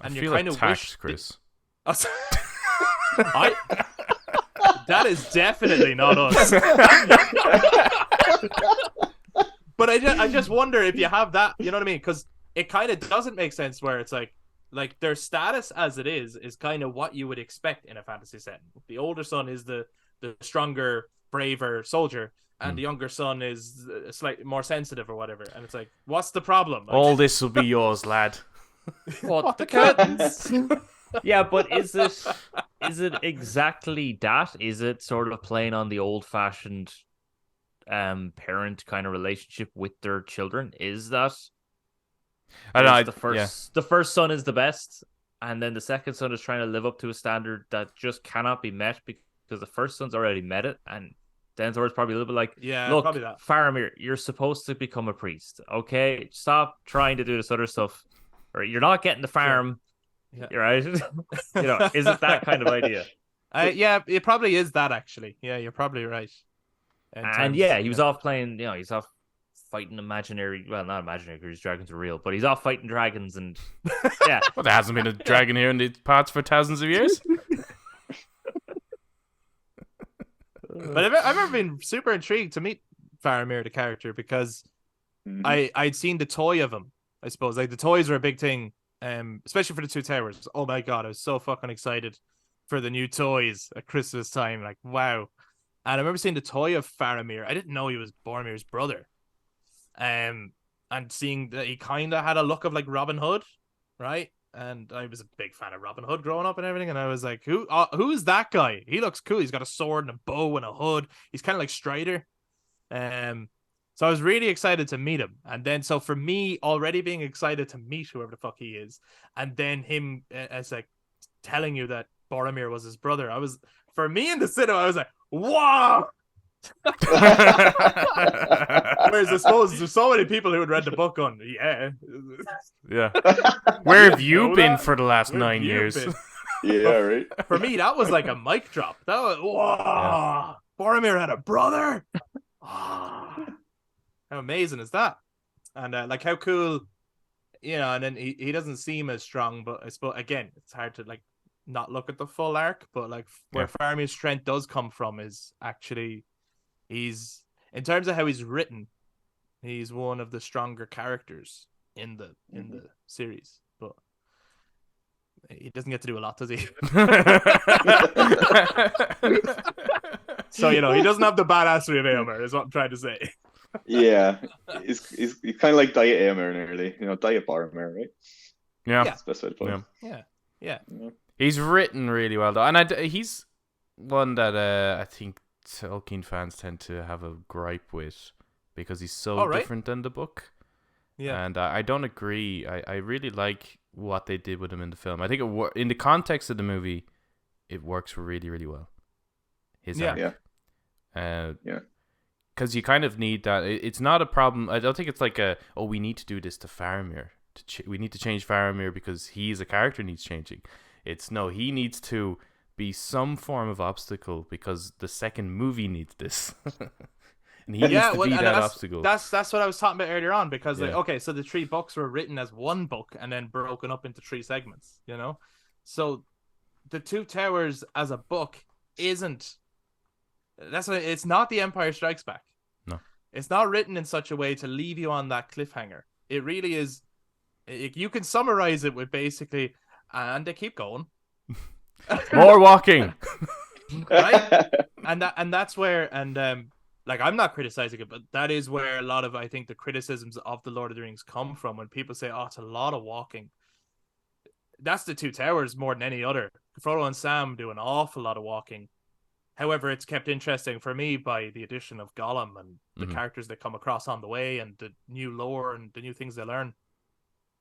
Speaker 1: And
Speaker 2: I
Speaker 1: you
Speaker 2: feel
Speaker 1: kind
Speaker 2: like
Speaker 1: of
Speaker 2: tax,
Speaker 1: wish
Speaker 2: Chris.
Speaker 1: That is definitely not us. But I just wonder if you have that, you know what I mean? Because it kind of doesn't make sense where it's like their status as it is kind of what you would expect in a fantasy setting. The older son is the stronger, braver soldier, and the younger son is slightly more sensitive or whatever. And it's like, what's the problem? Like,
Speaker 2: All this will be yours, lad.
Speaker 3: what the curtains? Yeah, but is it exactly that? Is it sort of playing on the old-fashioned parent kind of relationship with their children? Is that
Speaker 2: I don't know.
Speaker 3: the first son is the best, and then the second son is trying to live up to a standard that just cannot be met because the first son's already met it, and Denethor is probably a little bit like, look,
Speaker 1: probably that.
Speaker 3: Faramir, you're supposed to become a priest, okay? Stop trying to do this other stuff, or you're not getting the farm.
Speaker 1: Yeah.
Speaker 3: You're right. Is it that kind of idea?
Speaker 1: Yeah, it probably is that actually. Yeah, you're probably right.
Speaker 3: He was off playing. He's off fighting imaginary. Well, not imaginary because dragons are real, but he's off fighting dragons and yeah.
Speaker 2: Well, there hasn't been a dragon here in these parts for thousands of years.
Speaker 1: But I've ever been super intrigued to meet Faramir, the character, because I'd seen the toy of him. I suppose like the toys were a big thing. Especially for the Two Towers. Oh my god, I was so fucking excited for the new toys at Christmas time. Like, wow. And I remember seeing the toy of Faramir. I didn't know he was Boromir's brother. And seeing that he kind of had a look of like Robin Hood, right? And I was a big fan of Robin Hood growing up and everything. And I was like, who's that guy? He looks cool. He's got a sword and a bow and a hood. He's kind of like Strider. So I was really excited to meet him. And then, so for me, already being excited to meet whoever the fuck he is, and then him as like telling you that Boromir was his brother, for me in the cinema, I was like, wow! Whereas I suppose there's so many people who had read the book on, yeah.
Speaker 2: Where have you been for the last 9 years?
Speaker 4: Yeah, right.
Speaker 1: For me, that was like a mic drop. That was, wow! Yeah. Boromir had a brother? How amazing is that? And like how cool, and then he doesn't seem as strong, but I suppose again it's hard to like not look at the full arc, but like where Faramir's strength does come from is actually he's, in terms of how he's written, he's one of the stronger characters in the series, but he doesn't get to do a lot, does he? So he doesn't have the badassery of Éomer, is what I'm trying to say.
Speaker 4: Yeah, he's kind of like Diet Éomer nearly, Diet Boromir, right?
Speaker 2: Yeah,
Speaker 4: that's the best way to put
Speaker 1: it. Yeah.
Speaker 2: He's written really well though, and he's one that I think Tolkien fans tend to have a gripe with because he's so different than the book. Yeah, and I don't agree. I really like what they did with him in the film. I think in the context of the movie, it works really, really well. His arc.
Speaker 4: Yeah.
Speaker 2: Because you kind of need that. It's not a problem. I don't think it's like we need to do this to Faramir. We need to change Faramir because he's a character needs changing. It's no, he needs to be some form of obstacle because the second movie needs this. And he needs to be that obstacle.
Speaker 1: That's what I was talking about earlier on, because like, okay, so the 3 books were written as one book and then broken up into 3 segments, you know? So the Two Towers as a book it's not The Empire Strikes Back.
Speaker 2: No.
Speaker 1: It's not written in such a way to leave you on that cliffhanger. It really is. You can summarize it with basically, and they keep going.
Speaker 2: More walking.
Speaker 1: Right? And that's where, like, I'm not criticizing it, but that is where a lot of, I think, the criticisms of the Lord of the Rings come from, when people say, oh, it's a lot of walking. That's the Two Towers more than any other. Frodo and Sam do an awful lot of walking. However, it's kept interesting for me by the addition of Gollum and the characters that come across on the way and the new lore and the new things they learn.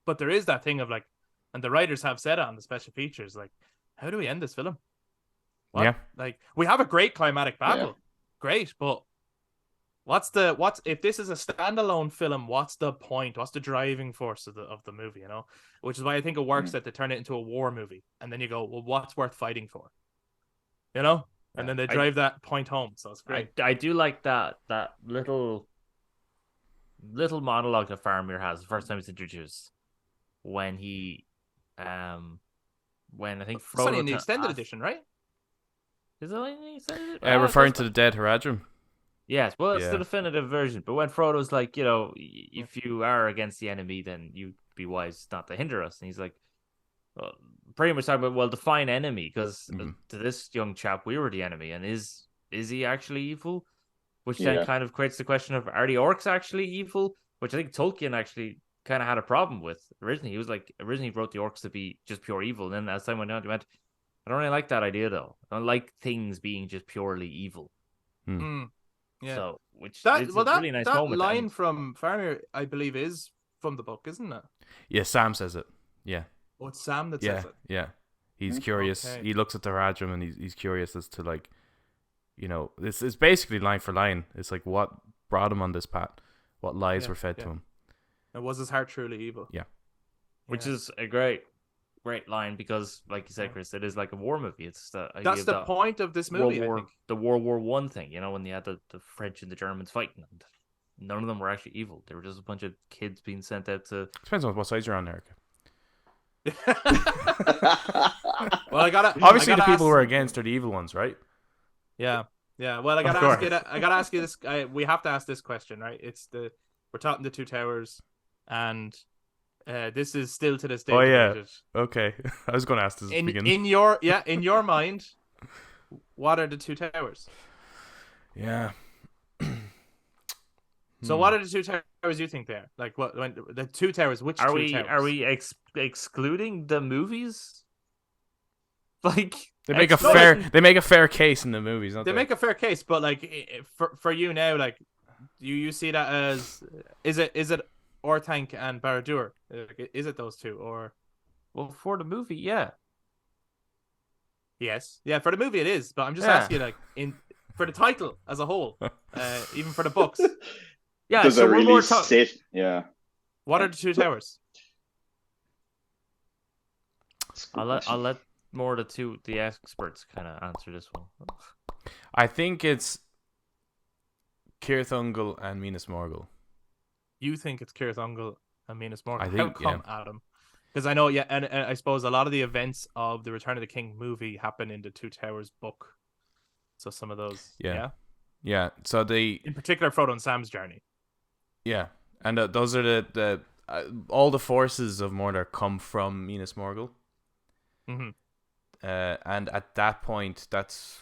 Speaker 1: But there is that thing of like, and the writers have said it on the special features, like, how do we end this film? What?
Speaker 2: Yeah.
Speaker 1: Like, we have a great climatic battle. Yeah. Great, but what's if this is a standalone film, what's the point? What's the driving force of the movie, you know? Which is why I think it works that they turn it into a war movie. And then you go, well, what's worth fighting for? You know? And then they drive that point home, so it's great.
Speaker 3: I do like that little monologue that Faramir has the first time it's introduced, when when I think Frodo.
Speaker 1: It's only in the extended edition, right?
Speaker 3: Is it only in the extended?
Speaker 2: Referring to the dead Haradrim.
Speaker 3: Yes, well, it's the definitive version. But when Frodo's like, you know, if you are against the enemy, then you'd be wise not to hinder us. And he's like, well, pretty much talking about, well, define enemy, because to this young chap, we were the enemy, and is he actually evil? Which then kind of creates the question of, are the orcs actually evil? Which I think Tolkien actually kind of had a problem with originally. He was like, originally wrote the orcs to be just pure evil, and then as time went on, he went, I don't really like that idea though. I don't like things being just purely evil.
Speaker 1: Yeah.
Speaker 3: So, which
Speaker 1: that
Speaker 3: really nice
Speaker 1: that
Speaker 3: moment.
Speaker 1: Line
Speaker 3: then.
Speaker 1: from Faramir, I believe, is from the book, isn't it?
Speaker 2: Yeah, Sam says it. Yeah.
Speaker 1: Oh, it's Sam that says it.
Speaker 2: Yeah. He's curious.
Speaker 1: Okay.
Speaker 2: He looks at the Haradrim and he's curious as to, like, you know, it's basically line for line. It's like what brought him on this path, what lies were fed to him.
Speaker 1: And was his heart truly evil?
Speaker 2: Yeah.
Speaker 3: Which is a great line, because, like you said, Chris, it is like a war movie. It's
Speaker 1: that's the point of this movie. I think
Speaker 3: the World War I thing, you know, when you had the French and the Germans fighting, and none of them were actually evil. They were just a bunch of kids being sent out to.
Speaker 2: Depends on what side you're on, Eric.
Speaker 1: Well,
Speaker 2: obviously the people who are against are the evil ones, right?
Speaker 1: Yeah. Well, I gotta ask you this. We have to ask this question, right? We're talking the Two Towers, and this is still to this day.
Speaker 2: Oh yeah. Okay. I was going to ask this at the beginning.
Speaker 1: In your mind, what are the Two Towers?
Speaker 2: Yeah.
Speaker 1: So what are the Two Towers you think they are? Like, when the Two Towers? Which
Speaker 3: are
Speaker 1: two
Speaker 3: we?
Speaker 1: towers?
Speaker 3: Are we excluding the movies? Like,
Speaker 2: they make a fair case in the movies. Don't they
Speaker 1: make a fair case, but like for you now, like, you see that as is it Orthanc and Barad-dûr? Is it those two, or?
Speaker 3: Well, for the movie, yeah.
Speaker 1: Yes, yeah, for the movie it is. But I'm just asking, like, for the title as a whole, even for the books.
Speaker 3: Yeah,
Speaker 4: does it really sit? Yeah.
Speaker 1: What are the Two Towers?
Speaker 3: I'll let more of the experts kind of answer this one.
Speaker 2: I think it's Cirith Ungol and Minas Morgul.
Speaker 1: You think it's Cirith Ungol and Minas Morgul?
Speaker 2: I think,
Speaker 1: how come, Adam? Because I know, and I suppose a lot of the events of the Return of the King movie happen in the Two Towers book. So some of those,
Speaker 2: yeah. So
Speaker 1: in particular, Frodo and Sam's journey.
Speaker 2: Yeah, and those are the all the forces of Mordor come from Minas Morgul.
Speaker 1: Mm-hmm.
Speaker 2: And at that point, that's,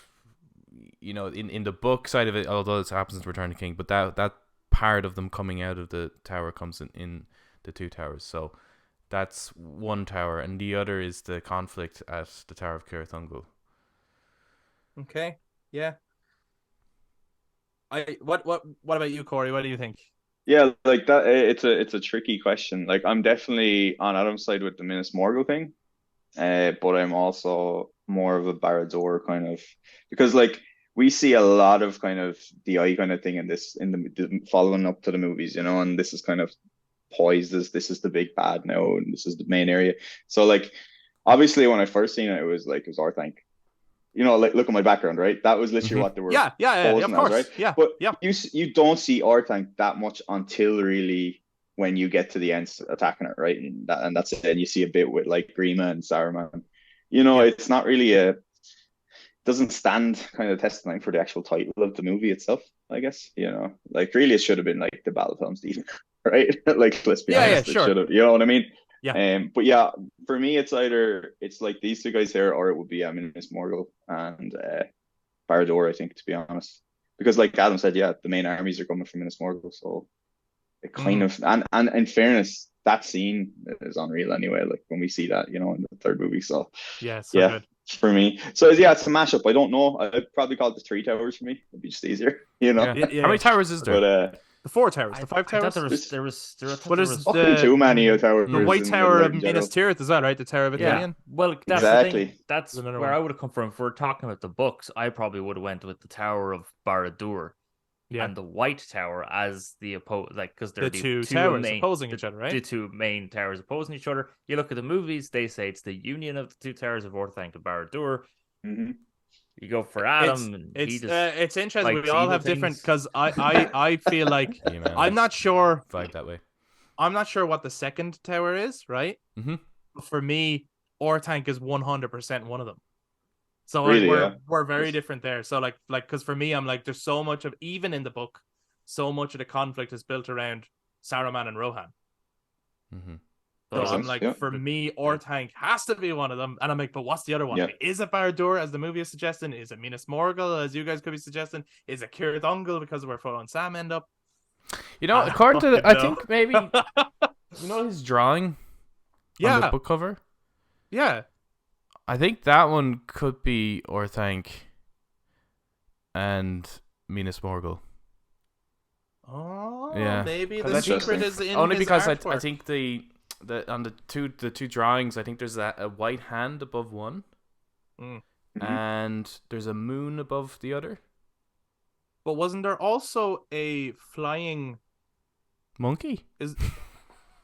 Speaker 2: you know, in the book side of it, although it happens in Return of the King, but that part of them coming out of the tower comes in the Two Towers. So that's one tower, and the other is the conflict at the Tower of Cirith Ungol.
Speaker 1: Okay, yeah. What about you, Corey? What do you think?
Speaker 4: Yeah, like that. It's a tricky question. Like, I'm definitely on Adam's side with the Minas Morgul thing, but I'm also more of a Barad-dûr kind of, because, like, we see a lot of kind of the eye kind of thing in this in the following up to the movies, and this is kind of poised as this is the big bad now, and this is the main area. So like, obviously, when I first seen it, it was Orthanc. Like look at my background, right? That was literally what they were
Speaker 1: yeah, of
Speaker 4: posing
Speaker 1: course,
Speaker 4: as, right?
Speaker 1: yeah,
Speaker 4: But
Speaker 1: yeah.
Speaker 4: you don't see Orthanc that much until really when you get to the Ents attacking it, right? And that's it. And you see a bit with like Grima and Saruman. It's not really doesn't stand kind of testimony for the actual title of the movie itself, I guess. Like really it should have been like the Battle of Helm's Deep, right? Like let's be honest,
Speaker 1: sure.
Speaker 4: It should have, you know what I mean?
Speaker 1: Yeah.
Speaker 4: But yeah, for me it's like these two guys here, or it would be Minas Morgul and Barad-dûr, I think, to be honest. Because like Adam said, yeah, the main armies are coming from Minas Morgul, so it kind of and in fairness, that scene is unreal anyway, like when we see that, in the third movie. So
Speaker 1: yeah, so good.
Speaker 4: For me. So yeah, it's a mashup. I don't know. I'd probably call it the Three Towers for me. It'd be just easier,
Speaker 2: Yeah. How many towers is there?
Speaker 4: But
Speaker 1: the 4 towers, the 5 towers.
Speaker 3: There was
Speaker 4: fucking too many towers.
Speaker 1: The White Tower of Minas Tirith as well, right? The Tower of Ithilien.
Speaker 3: Well, that's
Speaker 4: exactly.
Speaker 3: the thing. That's where I would have come from. If we're talking about the books, I probably would have went with the Tower of Barad-dûr and the White Tower as the because they're
Speaker 1: the two towers
Speaker 3: main,
Speaker 1: opposing each other, right?
Speaker 3: The two main towers opposing each other. You look at the movies; they say it's the union of the two towers of Orthanc and Barad-dûr.
Speaker 4: Mm-hmm.
Speaker 3: You go for Adam.
Speaker 1: It's interesting. We all have different, because I feel like I'm not sure.
Speaker 2: Vibe that way.
Speaker 1: I'm not sure what the second tower is, right?
Speaker 2: Mm-hmm.
Speaker 1: For me, Orthanc is 100% one of them. So
Speaker 4: really,
Speaker 1: we're very different there. So like because for me, I'm like, there's so much of, even in the book, so much of the conflict is built around Saruman and Rohan.
Speaker 2: Mm-hmm.
Speaker 1: So I'm like, for me, Orthanc has to be one of them. And I'm like, but what's the other one?
Speaker 4: Yeah.
Speaker 1: Is it Barad-dûr, as the movie is suggesting? Is it Minas Morgul, as you guys could be suggesting? Is it Cirith Ungol, because we're following Sam end up?
Speaker 2: According to I think maybe his drawing on the book cover?
Speaker 1: Yeah.
Speaker 2: I think that one could be Orthanc and Minas Morgul.
Speaker 1: Oh,
Speaker 2: yeah.
Speaker 1: Maybe the secret is in
Speaker 2: only
Speaker 1: his
Speaker 2: because
Speaker 1: artwork.
Speaker 2: I think on the two drawings, I think there's a white hand above one, and there's a moon above the other.
Speaker 1: But wasn't there also a flying
Speaker 2: monkey?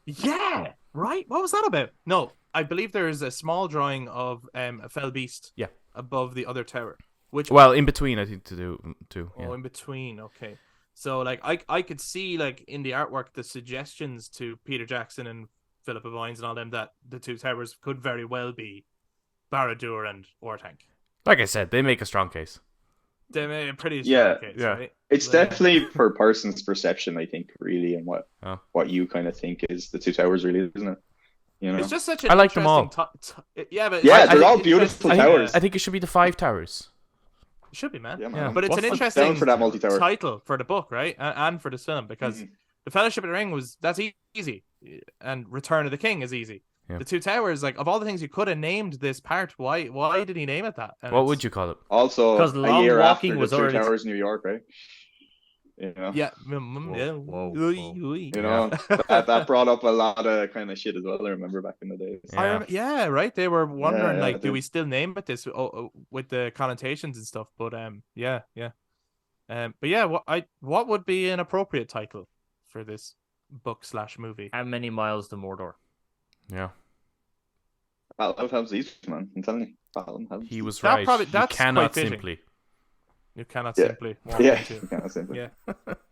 Speaker 1: Yeah, right. What was that about? No, I believe there is a small drawing of a fell beast.
Speaker 2: Yeah,
Speaker 1: above the other tower.
Speaker 2: In between, I think, to do too.
Speaker 1: Oh, in between. Okay. So like I could see like in the artwork the suggestions to Peter Jackson and Philippa Boyens and all them that the two towers could very well be Barad-dûr and Orthanc.
Speaker 2: Like I said, they make a strong case.
Speaker 1: They made a pretty strong case, right?
Speaker 4: It's definitely per person's perception, I think, really, and what you kind of think is the two towers, really, isn't it?
Speaker 1: It's just such an
Speaker 2: I like them all.
Speaker 4: They're all beautiful towers.
Speaker 2: I think it should be the 5 towers.
Speaker 1: It should be, man.
Speaker 4: Yeah.
Speaker 1: But it's an interesting
Speaker 4: for that multi-tower
Speaker 1: title for the book, right? And for the film, because the Fellowship of the Ring that's easy, and Return of the King is easy. Yeah. The two towers, like, of all the things you could have named this part, why did he name it that? And
Speaker 2: what would you call it?
Speaker 4: Also,
Speaker 3: because
Speaker 4: a year
Speaker 3: walking
Speaker 4: after
Speaker 3: was
Speaker 4: the two
Speaker 3: already
Speaker 4: towers in New York, right?
Speaker 1: Yeah.
Speaker 3: Whoa.
Speaker 4: That brought up a lot of kind of shit as well. I remember back in the days.
Speaker 1: Yeah, right. They were wondering, do we still name it this with the connotations and stuff? But yeah. But yeah, what would be an appropriate title for this book/movie?
Speaker 3: How many miles to Mordor?
Speaker 2: Yeah.
Speaker 4: Battle of Helm's Deep, man. I'm telling you, Battle of Helm's Deep.
Speaker 2: He was right.
Speaker 1: That's
Speaker 2: you cannot
Speaker 1: quite
Speaker 2: simply.
Speaker 1: You cannot simply.
Speaker 4: You cannot simply.
Speaker 1: Yeah.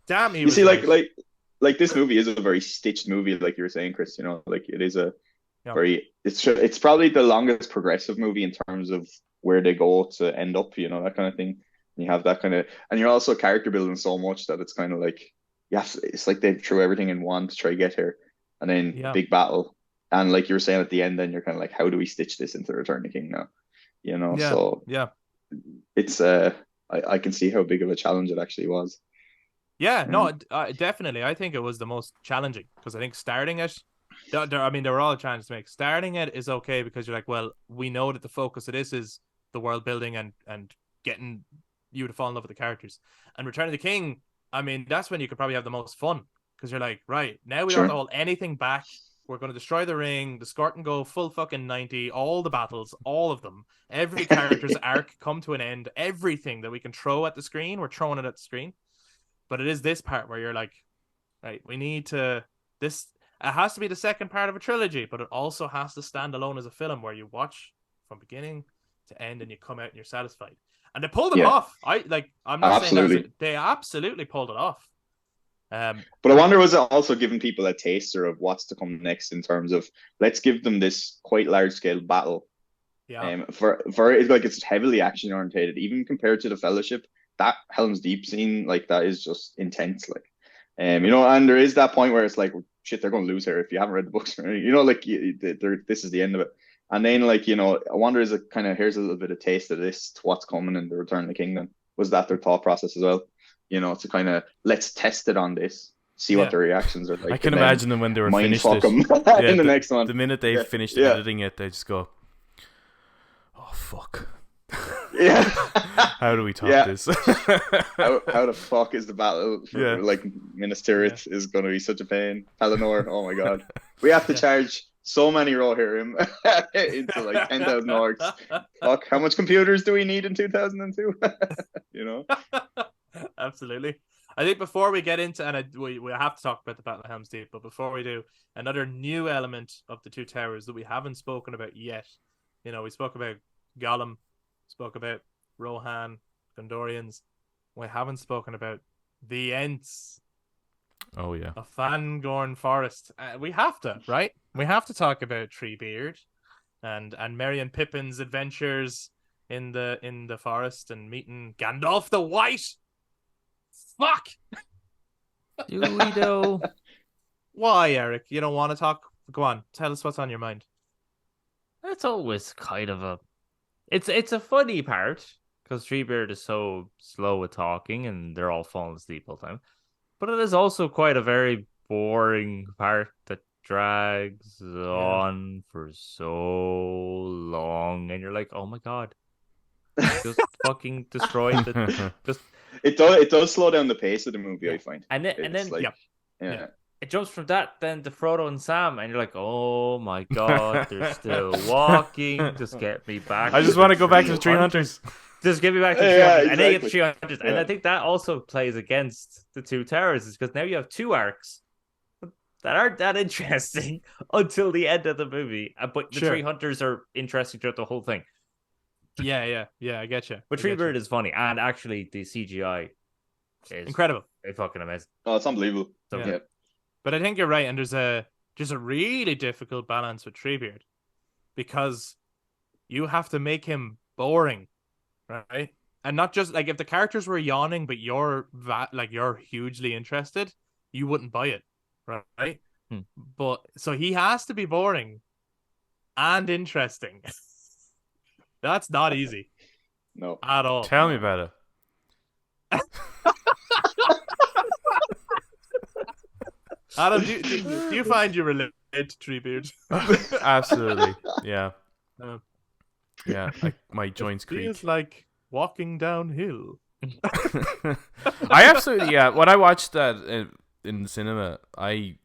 Speaker 1: Damn.
Speaker 4: You see, like this movie is a very stitched movie, like you were saying, Chris. Like it is a very. It's probably the longest progressive movie in terms of where they go to end up. That kind of thing. And you have that kind of, and you're also character building so much that it's kind of like, yes, it's like they threw everything in one to try to get here, and then big battle. And like you were saying at the end, then you're kind of like, how do we stitch this into Return of the King now? So it's I can see how big of a challenge it actually was.
Speaker 1: Yeah, no, definitely. I think it was the most challenging because I think starting it, they were all challenges to make. Starting it is okay because you're like, well, we know that the focus of this is the world building and getting you to fall in love with the characters. And Return of the King, I mean, that's when you could probably have the most fun because you're like, right, now we don't have to hold anything back. we're going to destroy the ring. The Scorpion go full fucking 90. All the battles, all of them. Every character's arc come to an end. Everything that we can throw at the screen, we're throwing it at the screen. But it is this part where you're like, right, we need to... This... It has to be the second part of a trilogy, but it also has to stand alone as a film where you watch from beginning to end and you come out and you're satisfied. And they pulled it off. I'm not saying that they absolutely pulled it off.
Speaker 4: But I wonder, was it also giving people a taster of what's to come next in terms of, let's give them this quite large scale battle.
Speaker 1: Yeah.
Speaker 4: For like, it's heavily action orientated, even compared to the Fellowship. That Helm's Deep scene, like, that is just intense. Like, you know, and there is that point where it's like, shit, they're going to lose here if you haven't read the books. You know, like, this is the end of it. And then, like, you know, I wonder, is it kind of, here's a little bit of taste of this, to what's coming in the Return of the Kingdom. Was that their thought process as well? You know, to kind of, let's test it on this, see what their reactions are like.
Speaker 2: I can imagine them when they were finished
Speaker 4: it in the next one.
Speaker 2: The minute they finished editing it, they just go, oh, fuck.
Speaker 4: Yeah.
Speaker 2: How do we top this?
Speaker 4: how the fuck is the battle for like Minas Tirith is going to be such a pain? Pelennor, oh my god. We have to charge so many Rohirim into like 10,000 orcs. Fuck, how much computers do we need in 2002? You know?
Speaker 1: Absolutely. I think before we get into, and we have to talk about the Battle of Helm's Deep, but before we do, another new element of the Two Towers that we haven't spoken about yet. You know, we spoke about Gollum, spoke about Rohan, Gondorians. We haven't spoken about the Ents.
Speaker 2: Oh yeah,
Speaker 1: of Fangorn Forest. We have to, right? We have to talk about Treebeard and Merry and Pippin's adventures in the forest and meeting Gandalf the White. Fuck.
Speaker 3: Do we though?
Speaker 1: Why, Eric? You don't want to talk? Go on, tell us what's on your mind.
Speaker 3: It's always kind of a... It's a funny part, because Treebeard is so slow at talking and they're all falling asleep all the time. But it is also quite a very boring part that drags on for so long. And you're like, oh my god. Just fucking destroyed the... Just...
Speaker 4: It does slow down the pace of the movie, I find.
Speaker 3: And then
Speaker 4: like,
Speaker 3: it jumps from that then to Frodo and Sam, and you're like, oh my god, they're still walking. Just get me back.
Speaker 2: I just want to go back to the Tree Hunters.
Speaker 3: Just get me back to the Tree Hunters.
Speaker 4: Exactly.
Speaker 3: And then you get the Tree Hunters. And I think that also plays against the Two Towers, is because now you have two arcs that aren't that interesting until the end of the movie. But the Tree Hunters are interesting throughout the whole thing.
Speaker 1: Yeah, I get you.
Speaker 3: But Treebeard is funny, and actually the CGI is
Speaker 1: incredible.
Speaker 3: It's fucking amazing.
Speaker 4: Oh, it's unbelievable.
Speaker 1: Yeah. But I think you're right, and there's a really difficult balance with Treebeard, because you have to make him boring, right? And not just like, if the characters were yawning, but you're hugely interested, you wouldn't buy it, right? But so he has to be boring and interesting. That's not easy.
Speaker 4: No.
Speaker 1: At all.
Speaker 2: Tell me about it.
Speaker 1: Adam, do you find you relate to Treebeard?
Speaker 2: Absolutely. Yeah. Yeah. My joints creak.
Speaker 1: Feels like walking downhill.
Speaker 2: I absolutely, when I watched that in the cinema, I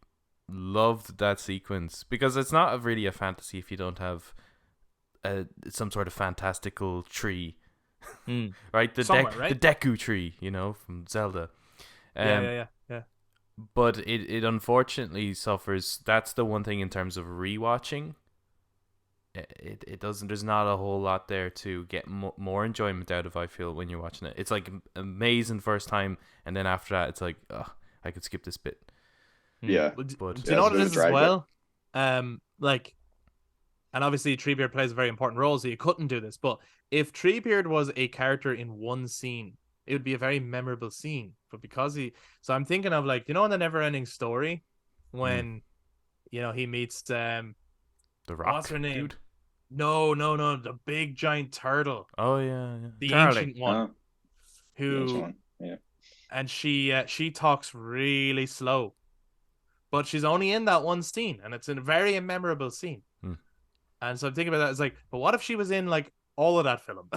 Speaker 2: loved that sequence, because it's not really a fantasy if you don't have some sort of fantastical tree, right? The Deku tree, you know, from Zelda.
Speaker 1: Yeah.
Speaker 2: But it unfortunately suffers. That's the one thing in terms of rewatching. It doesn't. There's not a whole lot there to get more enjoyment out of, I feel, when you're watching it. It's like amazing first time, and then after that, it's like, I could skip this bit.
Speaker 4: Yeah.
Speaker 1: But do you know what it is as well? And obviously Treebeard plays a very important role, so you couldn't do this. But if Treebeard was a character in one scene, it would be a very memorable scene. But because so I'm thinking of, like, you know, in the Neverending Story, when you know he meets
Speaker 2: the Rock.
Speaker 1: What's her name?
Speaker 2: Dude?
Speaker 1: No, the big giant turtle.
Speaker 2: Oh yeah.
Speaker 1: The
Speaker 3: Charlie.
Speaker 1: ancient one. And she talks really slow, but she's only in that one scene, and it's a very memorable scene. And so I'm thinking about that. It's like, but what if she was in like all of that film?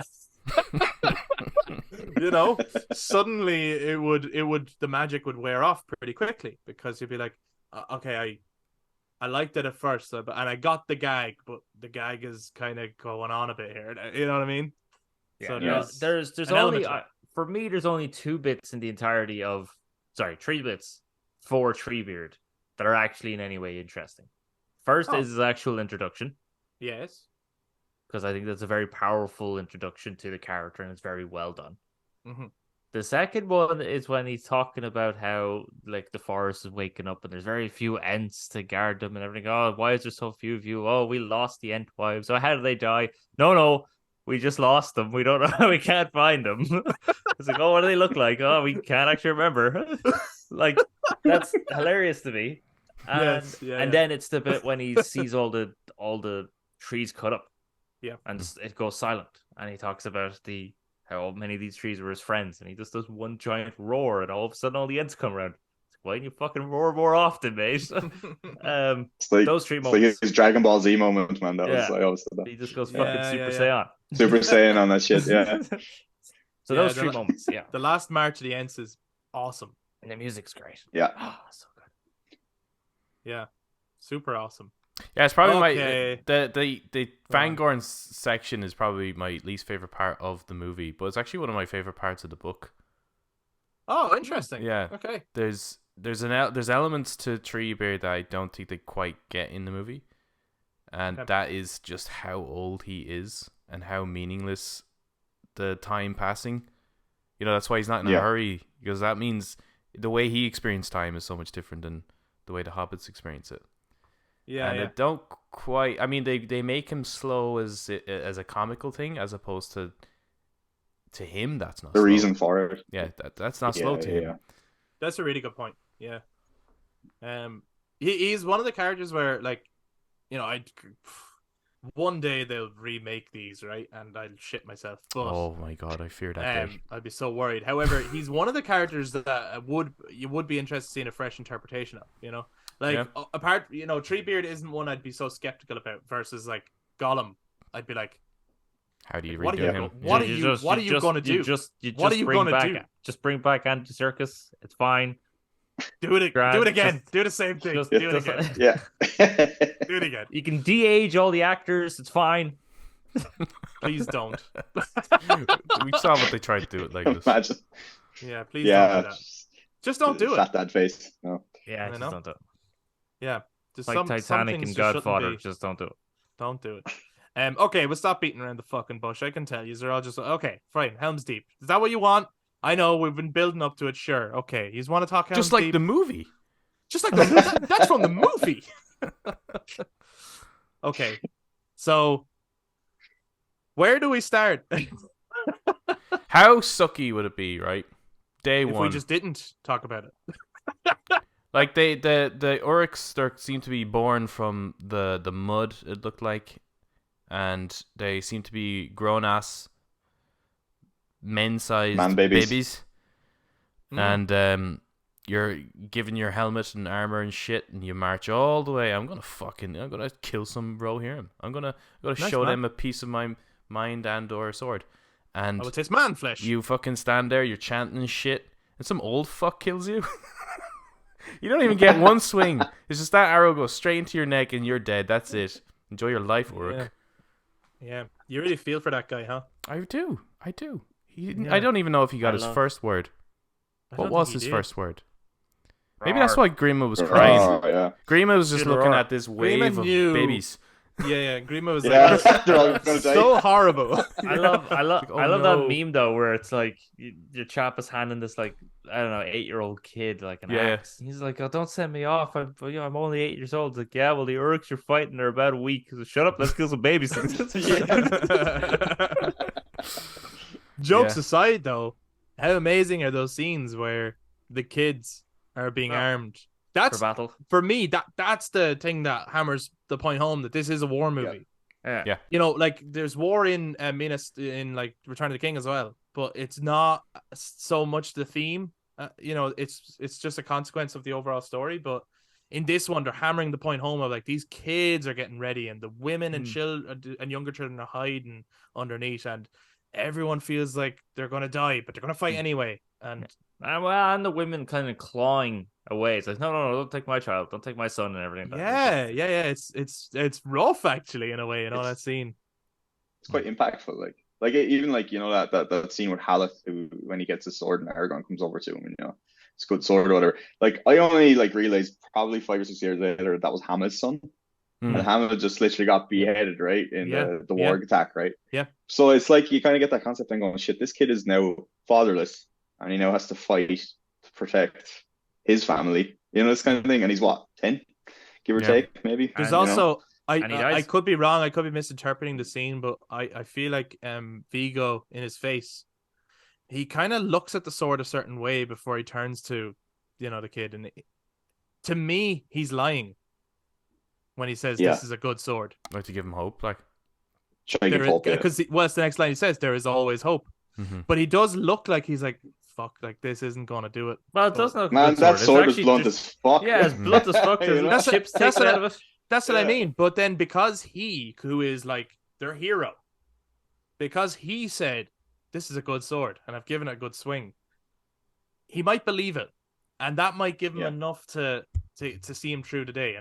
Speaker 1: You know, suddenly the magic would wear off pretty quickly, because you'd be like, okay, I liked it at first, and I got the gag, but the gag is kind of going on a bit here. You know what I mean?
Speaker 3: Yeah,
Speaker 1: So
Speaker 3: no, there's
Speaker 1: an
Speaker 3: only
Speaker 1: element to it.
Speaker 3: for me there's only 2 bits in the entirety of 3 bits for Treebeard that are actually in any way interesting. First is his actual introduction,
Speaker 1: Yes.
Speaker 3: because I think that's a very powerful introduction to the character and it's very well done.
Speaker 1: Mm-hmm.
Speaker 3: The second one is when he's talking about how like the forest is waking up and there's very few Ents to guard them and everything. Oh, why is there so few of you? Oh, we lost the Ent wives. So how did they die? No, we just lost them. We don't know. We can't find them. It's like, oh, what do they look like? Oh, we can't actually remember. Like, that's hilarious to me. And, then it's the bit when he sees all the trees cut up.
Speaker 1: Yeah.
Speaker 3: And it goes silent. And he talks about how many of these trees were his friends, and he just does one giant roar, and all of a sudden all the Ents come around. Why don't you fucking roar more often, mate?
Speaker 4: It's like,
Speaker 3: those 3 moments.
Speaker 4: Like his Dragon Ball Z moment, man. That was, I always said that.
Speaker 3: He just goes fucking Super Saiyan.
Speaker 4: Super Saiyan on that shit, yeah.
Speaker 3: So those 3 moments, yeah.
Speaker 1: The last march of the Ents is awesome.
Speaker 3: And the music's great.
Speaker 4: Yeah.
Speaker 3: Oh, so good.
Speaker 1: Yeah. Super awesome.
Speaker 2: Yeah, it's probably the Fangorn section is probably my least favorite part of the movie, but it's actually one of my favorite parts of the book.
Speaker 1: Oh, interesting.
Speaker 2: Yeah.
Speaker 1: Okay.
Speaker 2: There's elements to Treebeard that I don't think they quite get in the movie, and that is just how old he is and how meaningless the time passing. You know, that's why he's not in a hurry, because that means the way he experienced time is so much different than the way the hobbits experience it.
Speaker 1: Yeah,
Speaker 2: and it don't quite. I mean, they make him slow as a comical thing, as opposed to him. That's not
Speaker 4: the
Speaker 2: slow.
Speaker 4: reason for it.
Speaker 2: Yeah, that's not slow to him.
Speaker 4: Yeah.
Speaker 1: That's a really good point. Yeah. He's one of the characters where, like, you know, one day they'll remake these, right? And I'll shit myself. But,
Speaker 2: oh my god, I fear that day.
Speaker 1: I'd be so worried. However, he's one of the characters that you would be interested in seeing a fresh interpretation of, you know? Like, apart, you know, Treebeard isn't one I'd be so skeptical about versus, like, Gollum. I'd be like,
Speaker 2: how do you redo him?
Speaker 1: What are you going to do? What are you going to do?
Speaker 3: Just bring back Andy Serkis. It's fine.
Speaker 1: Do it again. Do the same thing. Do it again.
Speaker 4: Yeah.
Speaker 1: Do it again.
Speaker 3: You can de-age all the actors. It's fine.
Speaker 1: Please don't.
Speaker 2: We saw what they tried to do it like this.
Speaker 4: Imagine.
Speaker 1: Yeah, please don't do that. Just don't do it.
Speaker 4: Fat dad face. No.
Speaker 3: Yeah, just don't do it.
Speaker 1: Yeah. Just
Speaker 3: like Titanic and Godfather, just don't do it.
Speaker 1: Don't do it. Okay, we'll stop beating around the fucking bush. I can tell you, they're all just okay. Fine, Helm's Deep. Is that what you want? I know we've been building up to it. Sure, okay. You want to talk Helm's
Speaker 2: just like
Speaker 1: Deep?
Speaker 2: the movie.
Speaker 1: Just like that's from the movie. Okay, so where do we start?
Speaker 2: How sucky would it be, right? Day
Speaker 1: if
Speaker 2: one.
Speaker 1: we just didn't talk about it.
Speaker 2: Like the Uruks, they seem to be born from the mud, it looked like, and they seem to be grown ass men-sized babies. And you're given your helmet and armor and shit, and you march all the way. I'm gonna kill some Rohirim. I'm gonna show them a piece of my mind and or sword. And
Speaker 1: it tastes man flesh.
Speaker 2: You fucking stand there, you're chanting shit, and some old fuck kills you. You don't even get one swing. It's just that arrow goes straight into your neck and you're dead. That's it. Enjoy your life, Uruk.
Speaker 1: Yeah. You really feel for that guy, huh?
Speaker 2: I do. I don't even know if he got his first word. What was his first word? Maybe that's why Grima was crying.
Speaker 4: Yeah.
Speaker 2: Grima was just looking at this wave of babies.
Speaker 1: Yeah. Grima was like,
Speaker 4: they're all gonna die.
Speaker 1: So horrible.
Speaker 3: I love that meme though, where it's like your chap is handing this like, I don't know, 8-year-old kid like an axe. He's like, "Oh, don't send me off. I'm only 8 years old." It's like, yeah, well, the Uruks you're fighting are about a week. So shut up, let's kill some babies.
Speaker 1: Jokes aside, though, how amazing are those scenes where the kids are being armed? That's
Speaker 3: for battle.
Speaker 1: For me, that's the thing that hammers the point home that this is a war movie.
Speaker 3: Yeah.
Speaker 1: You know, like there's war in in like Return of the King as well, but it's not so much the theme. You know, it's just a consequence of the overall story. But in this one, they're hammering the point home of like these kids are getting ready, and the women and children and younger children are hiding underneath, and everyone feels like they're gonna die, but they're gonna fight anyway.
Speaker 3: And the women kind of clawing away. It's like, no, don't take my child, don't take my son, and everything.
Speaker 1: Yeah. It's rough actually in a way, that scene.
Speaker 4: It's quite impactful. Even that scene with Haleth, who when he gets his sword and Aragorn comes over to him, and it's a good sword or whatever. Like I only realized probably 5 or 6 years later that was Hamlet's son. And Hamlet just literally got beheaded, right, in the warg attack, right?
Speaker 1: Yeah.
Speaker 4: So it's like you kind of get that concept and going, shit, this kid is now fatherless, and he now has to fight to protect his family, this kind of thing. And he's what, 10, give or take, maybe.
Speaker 1: There's
Speaker 3: and,
Speaker 1: also
Speaker 3: and
Speaker 1: I could be wrong, I could be misinterpreting the scene, but I feel like Vigo in his face, he kind of looks at the sword a certain way before he turns to, the kid, and to me, he's lying when he says this is a good sword.
Speaker 2: Like to give him hope, like.
Speaker 4: Try to give hope,
Speaker 1: because what's the next line he says? There is always hope. But he does look like he's like, fuck, like this isn't gonna do it.
Speaker 3: Well, it doesn't look
Speaker 4: man, that sword is blunt as fuck.
Speaker 3: Yeah, it's blunt as fuck. There's chips taken out of it.
Speaker 1: That's what I mean. But then because he, who is like their hero, because he said this is a good sword and I've given it a good swing, he might believe it, and that might give him enough to see him through the day.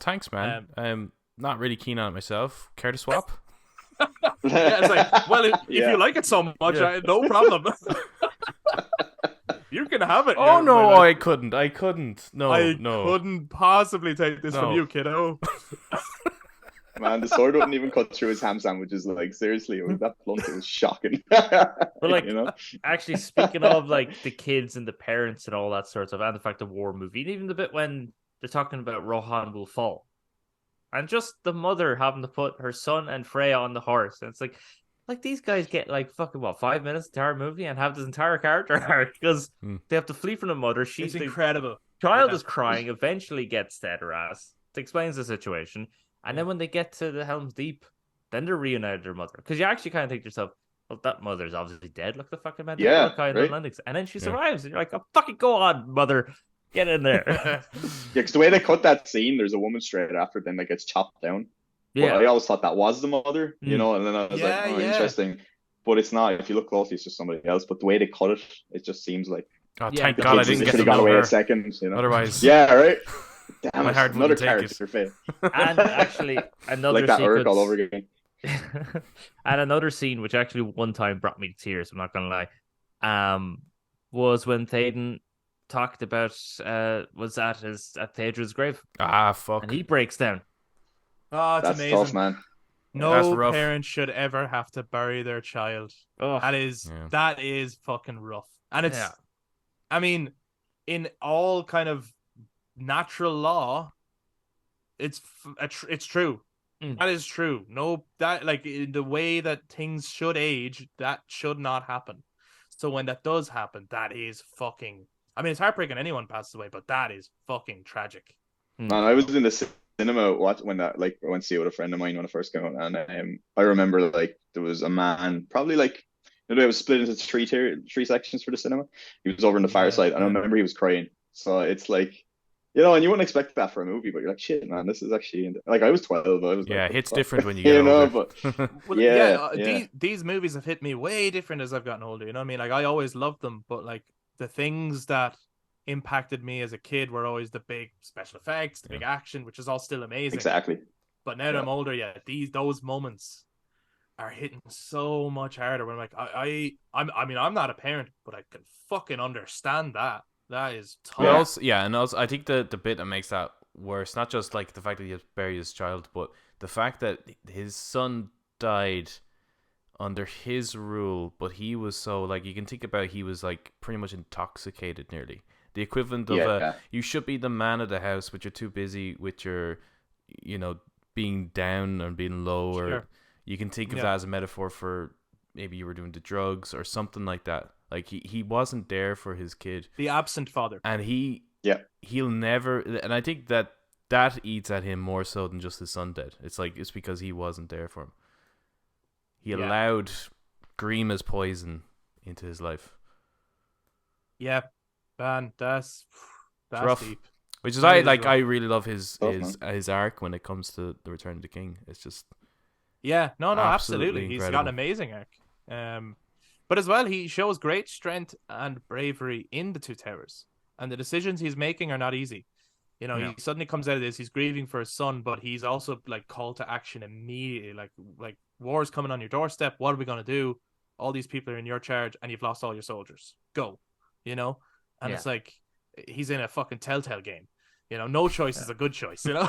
Speaker 2: Thanks, man. I'm not really keen on it myself. Care to swap?
Speaker 1: It's like, well, if you like it so much, no problem. You can have it.
Speaker 2: Oh no, I couldn't. No,
Speaker 1: I couldn't possibly take this from you, kiddo.
Speaker 4: Man, the sword wouldn't even cut through his ham sandwiches. Like seriously, it was that blunt. It was shocking.
Speaker 3: But actually, speaking of like the kids and the parents and all that sort of stuff, and the fact the war movie, and even the bit when they're talking about Rohan will fall. And just the mother having to put her son and Freya on the horse. And it's like these guys get like fucking 5 minutes entire movie and have this entire character arc because they have to flee from the mother.
Speaker 1: She's incredible.
Speaker 3: Child is crying, eventually gets dead her ass. It explains the situation. And then when they get to the Helm's Deep, then they're reunited with their mother. Because you actually kind of think to yourself, well, that mother's obviously dead. Look, the fucking man. Right. And then she survives. And you're like, oh, fucking go on, mother. Get in there.
Speaker 4: Because the way they cut that scene, there's a woman straight after them that gets chopped down. Yeah. But I always thought that was the mother, and then I was interesting. But it's not. If you look closely, it's just somebody else. But the way they cut it, it just seems like.
Speaker 2: Oh, thank God I didn't get to
Speaker 4: got
Speaker 2: know
Speaker 4: away
Speaker 2: her.
Speaker 4: a second,
Speaker 2: Otherwise.
Speaker 4: Yeah, right. Damn,
Speaker 2: my heart
Speaker 4: another
Speaker 2: character
Speaker 4: fail.
Speaker 3: And actually, another
Speaker 4: like that
Speaker 3: sequence...
Speaker 4: Urk all over again.
Speaker 3: And another scene, which actually one time brought me to tears, I'm not gonna lie, was when Théoden talked about was at Theodra's grave.
Speaker 2: Ah, fuck.
Speaker 3: And he breaks down.
Speaker 1: Oh, it's
Speaker 4: That's
Speaker 1: amazing.
Speaker 4: tough, man.
Speaker 1: No parent should ever have to bury their child.
Speaker 3: Oh,
Speaker 1: that is fucking rough. And it's I mean, in all kind of natural law, it's true. That is true. No, that like in the way that things should age, that should not happen. So when that does happen, that is fucking. I mean, it's heartbreaking anyone passes away, but that is fucking tragic.
Speaker 4: Man, I was in the cinema when I went to see it with a friend of mine when I first came out, and I remember there was a man probably it was split into three sections for the cinema. He was over on the far side, and I remember he was crying. So it's like, and you wouldn't expect that for a movie, but you're like, shit, man, this is actually I was 12. I was
Speaker 2: it's different when you get older.
Speaker 1: But these movies have hit me way different as I've gotten older. You know what I mean? Like I always loved them, but like the things that impacted me as a kid were always the big special effects, the big action, which is all still amazing.
Speaker 4: Exactly.
Speaker 1: But now that I'm older, those moments are hitting so much harder. When I'm like, I'm not a parent, but I can fucking understand that. That is tough.
Speaker 2: And also I think the bit that makes that worse, not just like the fact that he has buried his child, but the fact that his son died under his rule, but he was so you can think about he was pretty much intoxicated nearly. The equivalent of you should be the man of the house, but you're too busy with your, being down and being low, or you can think of that as a metaphor for maybe you were doing the drugs or something like that. Like he wasn't there for his kid.
Speaker 1: The absent father.
Speaker 2: And he'll never, and I think that eats at him more so than just his son dead. It's because he wasn't there for him. He allowed Grima's poison into his life.
Speaker 1: Yeah, man, that's
Speaker 2: rough.
Speaker 1: Deep.
Speaker 2: Which is I really love his arc when it comes to the Return of the King. It's just
Speaker 1: absolutely. He's got an
Speaker 2: incredible.
Speaker 1: amazing arc. But as well, he shows great strength and bravery in the Two Towers, and the decisions he's making are not easy. You know, he suddenly comes out of this. He's grieving for his son, but he's also like called to action immediately. Like war's coming on your doorstep. What are we gonna do? All these people are in your charge, and you've lost all your soldiers. Go, you know. And it's like he's in a fucking Telltale game. You know, no choice is a good choice. You know,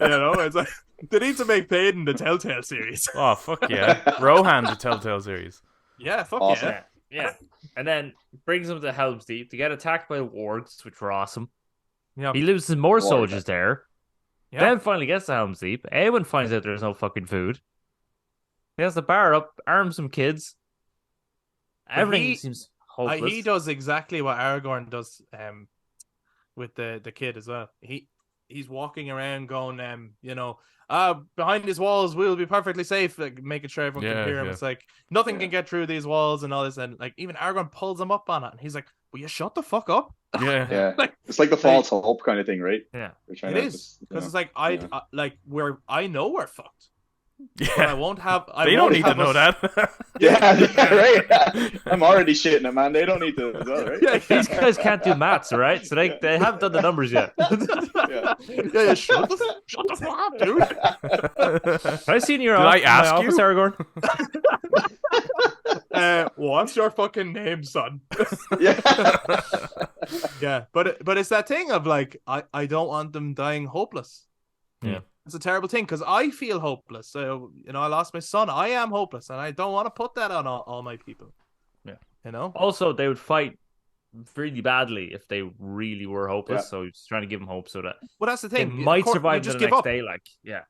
Speaker 1: you know, it's like they need to make Payton the Telltale series.
Speaker 2: Oh fuck yeah, Rohan the Telltale series.
Speaker 1: Yeah, fuck
Speaker 4: Awesome.
Speaker 3: Yeah. And then brings him to Helm's Deep to get attacked by wargs, which were awesome.
Speaker 1: Yeah,
Speaker 3: He loses more soldiers there.
Speaker 1: yeah.
Speaker 3: Then finally gets to Helm's Deep. Aemon finds out there's no fucking food. He has the bar up, arms some kids. Everything seems hopeless.
Speaker 1: He does exactly what Aragorn does with the kid as well. He's walking around going, you know, behind these walls we'll be perfectly safe, like making sure everyone can hear him. It's like nothing can get through these walls and all this, and like even Aragorn pulls him up on it, and he's like, "Will you shut the fuck up?"
Speaker 2: Yeah.
Speaker 4: Like, it's like the false hope kind of thing, right?
Speaker 3: Yeah,
Speaker 1: it is, because it's like I know we're fucked. But I won't have.
Speaker 2: They don't need to know that.
Speaker 4: Right. I'm already shitting it, man. They don't need to, right?
Speaker 3: Yeah, these guys can't do maths, right? So they haven't done the numbers yet.
Speaker 1: Yeah, shut the fuck up, dude.
Speaker 3: Have I seen your
Speaker 2: Did I ask
Speaker 3: office,
Speaker 2: you?
Speaker 3: Aragorn?
Speaker 1: What's your fucking name, son?
Speaker 4: Yeah.
Speaker 1: Yeah, but it's that thing of like I don't want them dying hopeless.
Speaker 2: Yeah.
Speaker 1: It's a terrible thing because I feel hopeless. So, you know, I lost my son. I am hopeless, and I don't want to put that on all my people.
Speaker 3: Yeah.
Speaker 1: You know?
Speaker 3: Also, they would fight really badly if they really were hopeless.
Speaker 4: Yeah.
Speaker 3: So he's trying to give them hope so that
Speaker 1: Well, that's the
Speaker 3: they
Speaker 1: thing.
Speaker 3: might
Speaker 1: You
Speaker 3: survive
Speaker 1: just
Speaker 3: the
Speaker 1: give
Speaker 3: next
Speaker 1: up.
Speaker 3: day. Like, yeah.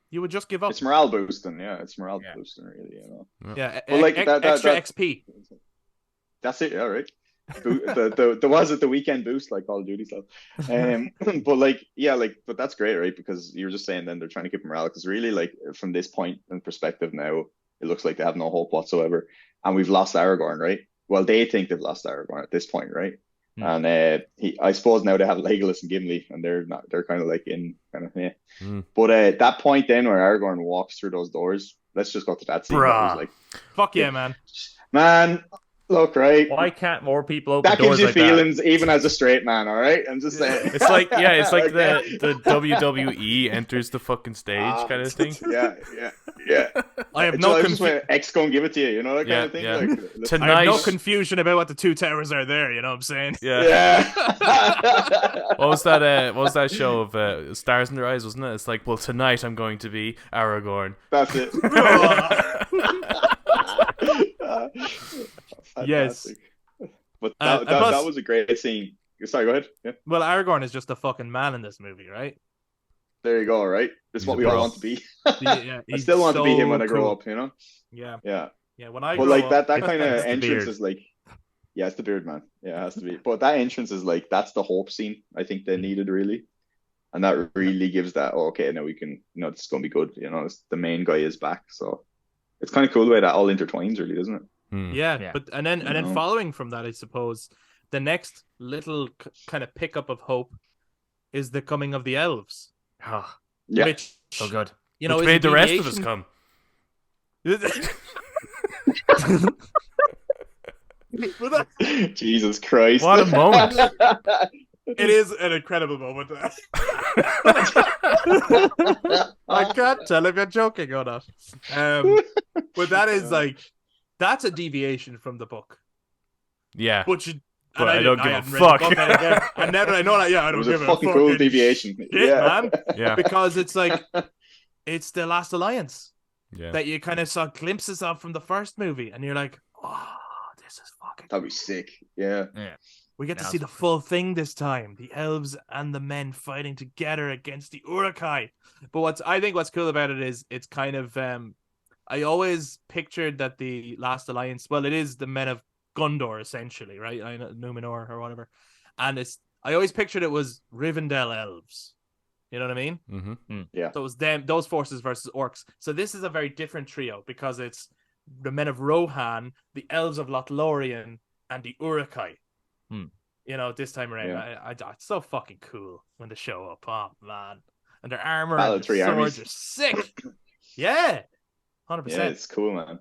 Speaker 1: You would just give up.
Speaker 4: It's morale boosting, It's morale boosting, really, you know.
Speaker 1: Yeah,
Speaker 4: But like
Speaker 1: extra XP.
Speaker 4: That's it, all right. The weekend boost, like Call of Duty stuff. But like, but that's great, right? Because you were just saying then they're trying to keep morale, because really, like, from this point in perspective now, it looks like they have no hope whatsoever, and we've lost Aragorn, right? Well, they think they've lost Aragorn at this point, right? And I suppose now they have Legolas and Gimli, and they're kind of like in kind of But at that point, then where Aragorn walks through those doors, let's just go to that scene. That was like,
Speaker 1: fuck yeah,
Speaker 4: man. Look, right.
Speaker 3: Why can't more people open
Speaker 4: That
Speaker 3: doors
Speaker 4: gives you
Speaker 3: like
Speaker 4: feelings,
Speaker 3: that?
Speaker 4: even as a straight man. All right, I'm just saying.
Speaker 2: It's like the WWE enters the fucking stage kind of thing.
Speaker 4: Yeah.
Speaker 1: I have
Speaker 4: no confusion. X gonna give it to you, you know, that kind of thing.
Speaker 2: Yeah.
Speaker 4: Like,
Speaker 2: Tonight,
Speaker 1: I have no confusion about what the Two Towers are there. You know what I'm saying?
Speaker 2: Yeah. What was that show of Stars in Their Eyes, wasn't it? It's like, well, tonight I'm going to be Aragorn.
Speaker 4: That's it.
Speaker 1: Yes.
Speaker 4: But that was a great scene. Sorry, go ahead. Yeah.
Speaker 1: Well, Aragorn is just a fucking man in this movie, right?
Speaker 4: There you go, right? This is what we all want to be.
Speaker 1: Yeah,
Speaker 4: I still want to be him when I grow up, you know?
Speaker 1: Yeah. When I
Speaker 4: but
Speaker 1: grow
Speaker 4: like
Speaker 1: up,
Speaker 4: that kind of entrance is like, yeah, it's the beard, man. Yeah, it has to be. But that entrance is like, that's the hope scene I think they needed, really. And that really gives that, okay, now we can, you know, this is going to be good. You know, the main guy is back. So it's kind of cool the way that all intertwines, really, doesn't it?
Speaker 1: Yeah, but and then following from that, I suppose the next little kind of pickup of hope is the coming of the elves.
Speaker 4: Yeah,
Speaker 1: which,
Speaker 3: so good.
Speaker 1: You know,
Speaker 2: which made the rest of us come.
Speaker 4: Jesus Christ!
Speaker 2: What a moment!
Speaker 1: It is an incredible moment. I can't tell if you're joking or not. But that is like, that's a deviation from the book.
Speaker 2: Yeah.
Speaker 1: But
Speaker 2: I don't give a fuck.
Speaker 1: I know that. Yeah, I don't give a fuck.
Speaker 4: It was a fucking cool deviation.
Speaker 1: Man.
Speaker 2: Yeah.
Speaker 1: Because it's like, it's the Last Alliance
Speaker 2: that
Speaker 1: you kind of saw glimpses of from the first movie, and you're like, oh, this is fucking.
Speaker 4: That'd be sick. Yeah.
Speaker 1: We get to see the full thing this time. The elves and the men fighting together against the Uruk-hai. But I think what's cool about it is it's kind of I always pictured that the Last Alliance, well, it is the men of Gondor essentially, right? Numenor or whatever. And I always pictured it was Rivendell elves. You know what I mean?
Speaker 2: Mm-hmm.
Speaker 4: Yeah.
Speaker 1: So it was those forces versus orcs. So this is a very different trio because it's the men of Rohan, the elves of Lothlorien, and the Uruk-hai. You know, this time around, it's so fucking cool when they show up. Oh man, and their armor and their swords are sick. Yeah, 100%.
Speaker 4: Yeah, it's cool, man.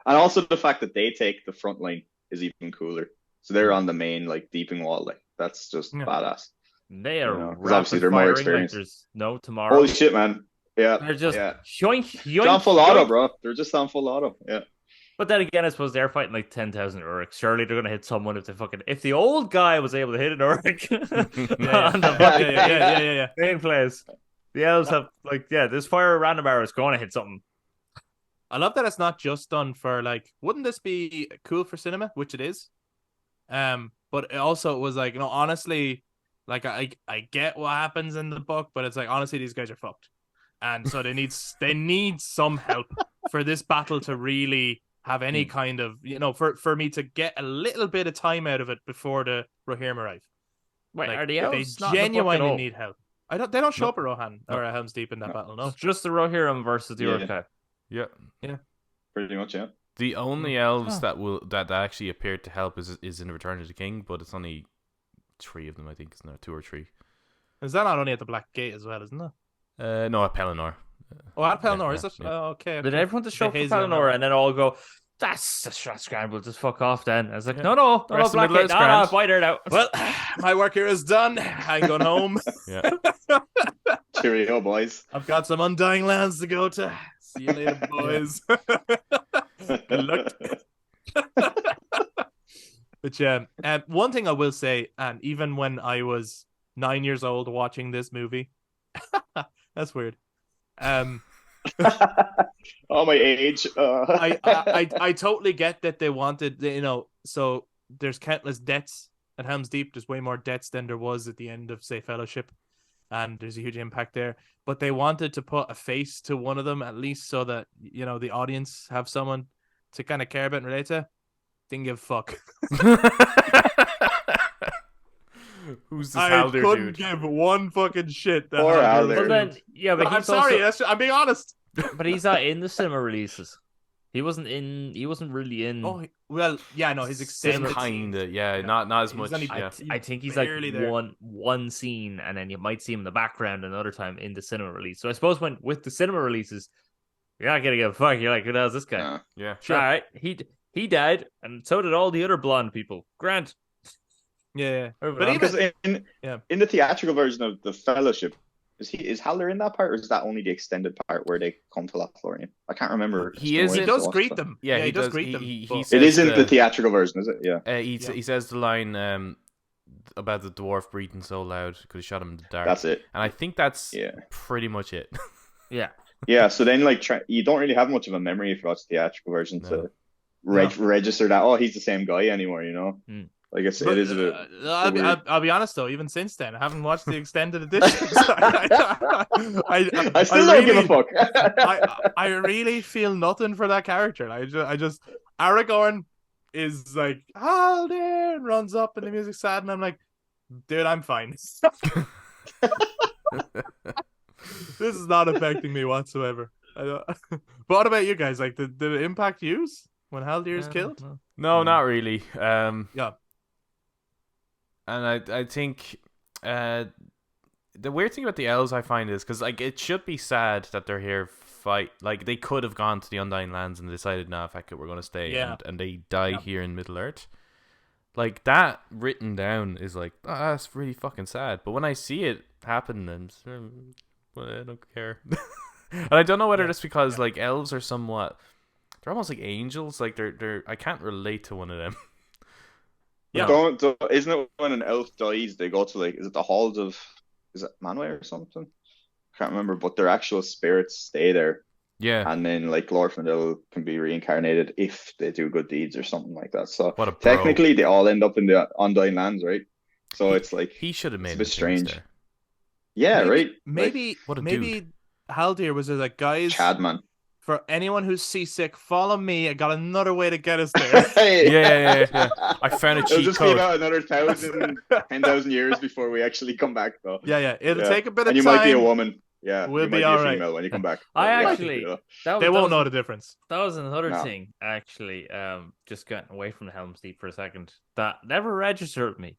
Speaker 4: And also the fact that they take the front line is even cooler. So they're on the main like deeping wall, like that's just badass.
Speaker 3: They are
Speaker 4: because obviously they're more
Speaker 3: firing
Speaker 4: experienced.
Speaker 3: like there's no tomorrow.
Speaker 4: Holy shit, man! Yeah,
Speaker 3: they're just
Speaker 4: yeah.
Speaker 3: yoink, yoink,
Speaker 4: on full auto,
Speaker 3: yoink.
Speaker 4: bro. They're just on full auto. Yeah.
Speaker 3: But then again, I suppose they're fighting like 10,000 Uruk. Surely they're gonna hit someone if the old guy was able to hit an Uruk on the fucking main place. The elves have this fire random arrow is going to hit something.
Speaker 1: I love that it's not just done for like. Wouldn't this be cool for cinema? Which it is. But it also was like, honestly, like I get what happens in the book, but it's like honestly these guys are fucked, and so they need some help for this battle to really have any kind of for me to get a little bit of time out of it before the Rohirrim arrive.
Speaker 3: Wait,
Speaker 1: like,
Speaker 3: are the elves
Speaker 1: they
Speaker 3: not
Speaker 1: genuinely
Speaker 3: in the book
Speaker 1: need help. They don't show up at Rohan or at Helms Deep in that battle. No,
Speaker 3: it's just the Rohirrim versus the Uruk-hai.
Speaker 2: Yeah,
Speaker 4: pretty much. Yeah.
Speaker 2: The only elves that actually appeared to help is in Return of the King, but it's only 3 of them, I think, isn't there? 2 or 3.
Speaker 1: Is that not only at the Black Gate as well, isn't it?
Speaker 2: No, at Pelennor.
Speaker 1: Oh, at Pelennor, is it?
Speaker 2: Yeah.
Speaker 1: Oh, okay.
Speaker 3: Did everyone just show up for Pelennor and then all go, that's a scramble, just fuck off then? I was like, no, Black Gate, no, bite her out.
Speaker 1: Well, my work here is done. I'm going home.
Speaker 2: Yeah.
Speaker 4: Cheerio, boys.
Speaker 1: I've got some Undying Lands to go to. See you later, boys. Good luck. But yeah, one thing I will say, and even when I was 9 years old watching this movie, that's weird.
Speaker 4: Oh, my age.
Speaker 1: I totally get that they wanted, so there's countless deaths at Helm's Deep. There's way more deaths than there was at the end of, say, Fellowship, and there's a huge impact there. But they wanted to put a face to one of them at least, so that the audience have someone to kind of care about and relate to. Didn't give a fuck.
Speaker 2: Who's this
Speaker 1: I
Speaker 2: Haldir
Speaker 1: couldn't
Speaker 2: dude?
Speaker 1: give one fucking shit.
Speaker 4: Poor Haldir.
Speaker 3: But
Speaker 1: I'm sorry. I'm being honest.
Speaker 3: But he's not in the cinema releases. He wasn't really in.
Speaker 1: Oh well, yeah, no, his extended
Speaker 2: kinda, not as much.
Speaker 3: I think he's like one scene, and then you might see him in the background another time in the cinema release. So I suppose with the cinema releases, you're not gonna give a fuck. You're like, who the hell's this guy?
Speaker 2: Yeah,
Speaker 3: sure. All right, he died, and so did all the other blonde people. Grant.
Speaker 1: Yeah.
Speaker 4: But even in the theatrical version of the Fellowship, is Haldir in that part, or is that only the extended part where they come to Lothlorien? I can't remember.
Speaker 1: He does greet them. Yeah, he does greet them.
Speaker 4: It is in the theatrical version, is it? Yeah.
Speaker 2: He says the line about the dwarf breathing so loud because he shot him in the dark.
Speaker 4: That's it.
Speaker 2: And I think that's pretty much it.
Speaker 3: Yeah.
Speaker 4: Yeah. So then, you don't really have much of a memory if you watch the theatrical version to register that. Oh, he's the same guy anymore. Like it is a bit.
Speaker 1: I'll be honest though. Even since then, I haven't watched the extended editions.
Speaker 4: I still don't give a fuck.
Speaker 1: I really feel nothing for that character. I just Aragorn is like Haldir and runs up and the music's sad and I'm like, dude, I'm fine. This is not affecting me whatsoever. But what about you guys? Like, did it impact you when Haldir is killed?
Speaker 2: No, not really.
Speaker 1: Yeah.
Speaker 2: And I think the weird thing about the elves I find is because it should be sad that they're here fight. Like they could have gone to the Undying Lands and decided, nah, fuck it, we're going to stay, and they die here in Middle Earth. Like that written down is like, oh, that's really fucking sad. But when I see it happen, I don't care. And I don't know whether it's because like elves are somewhat, they're almost like angels. Like they're I can't relate to one of them.
Speaker 4: Yeah. Isn't it when an elf dies, they go to is it the halls of, is it Manwë or something? I can't remember, but their actual spirits stay there.
Speaker 2: Yeah.
Speaker 4: And then Glorfindel can be reincarnated if they do good deeds or something like that. So
Speaker 2: what a bro.
Speaker 4: Technically they all end up in the Undying Lands, right? So it's like
Speaker 2: he should have made
Speaker 4: a bit strange.
Speaker 2: There.
Speaker 4: Yeah,
Speaker 1: maybe Haldir was like, guys,
Speaker 4: Chad man.
Speaker 1: For anyone who's seasick, follow me. I got another way to get us there.
Speaker 2: Yeah. I found a cheat
Speaker 4: code. It'll just be about another 10,000 years before we actually come back, though.
Speaker 1: Yeah. It'll take a bit of
Speaker 4: time. And you might be a woman. Yeah,
Speaker 1: we'll be all right.
Speaker 4: Female when you come back.
Speaker 1: They won't know the difference.
Speaker 3: That was another thing, actually. Just getting away from the Helm's Deep for a second. That never registered with me.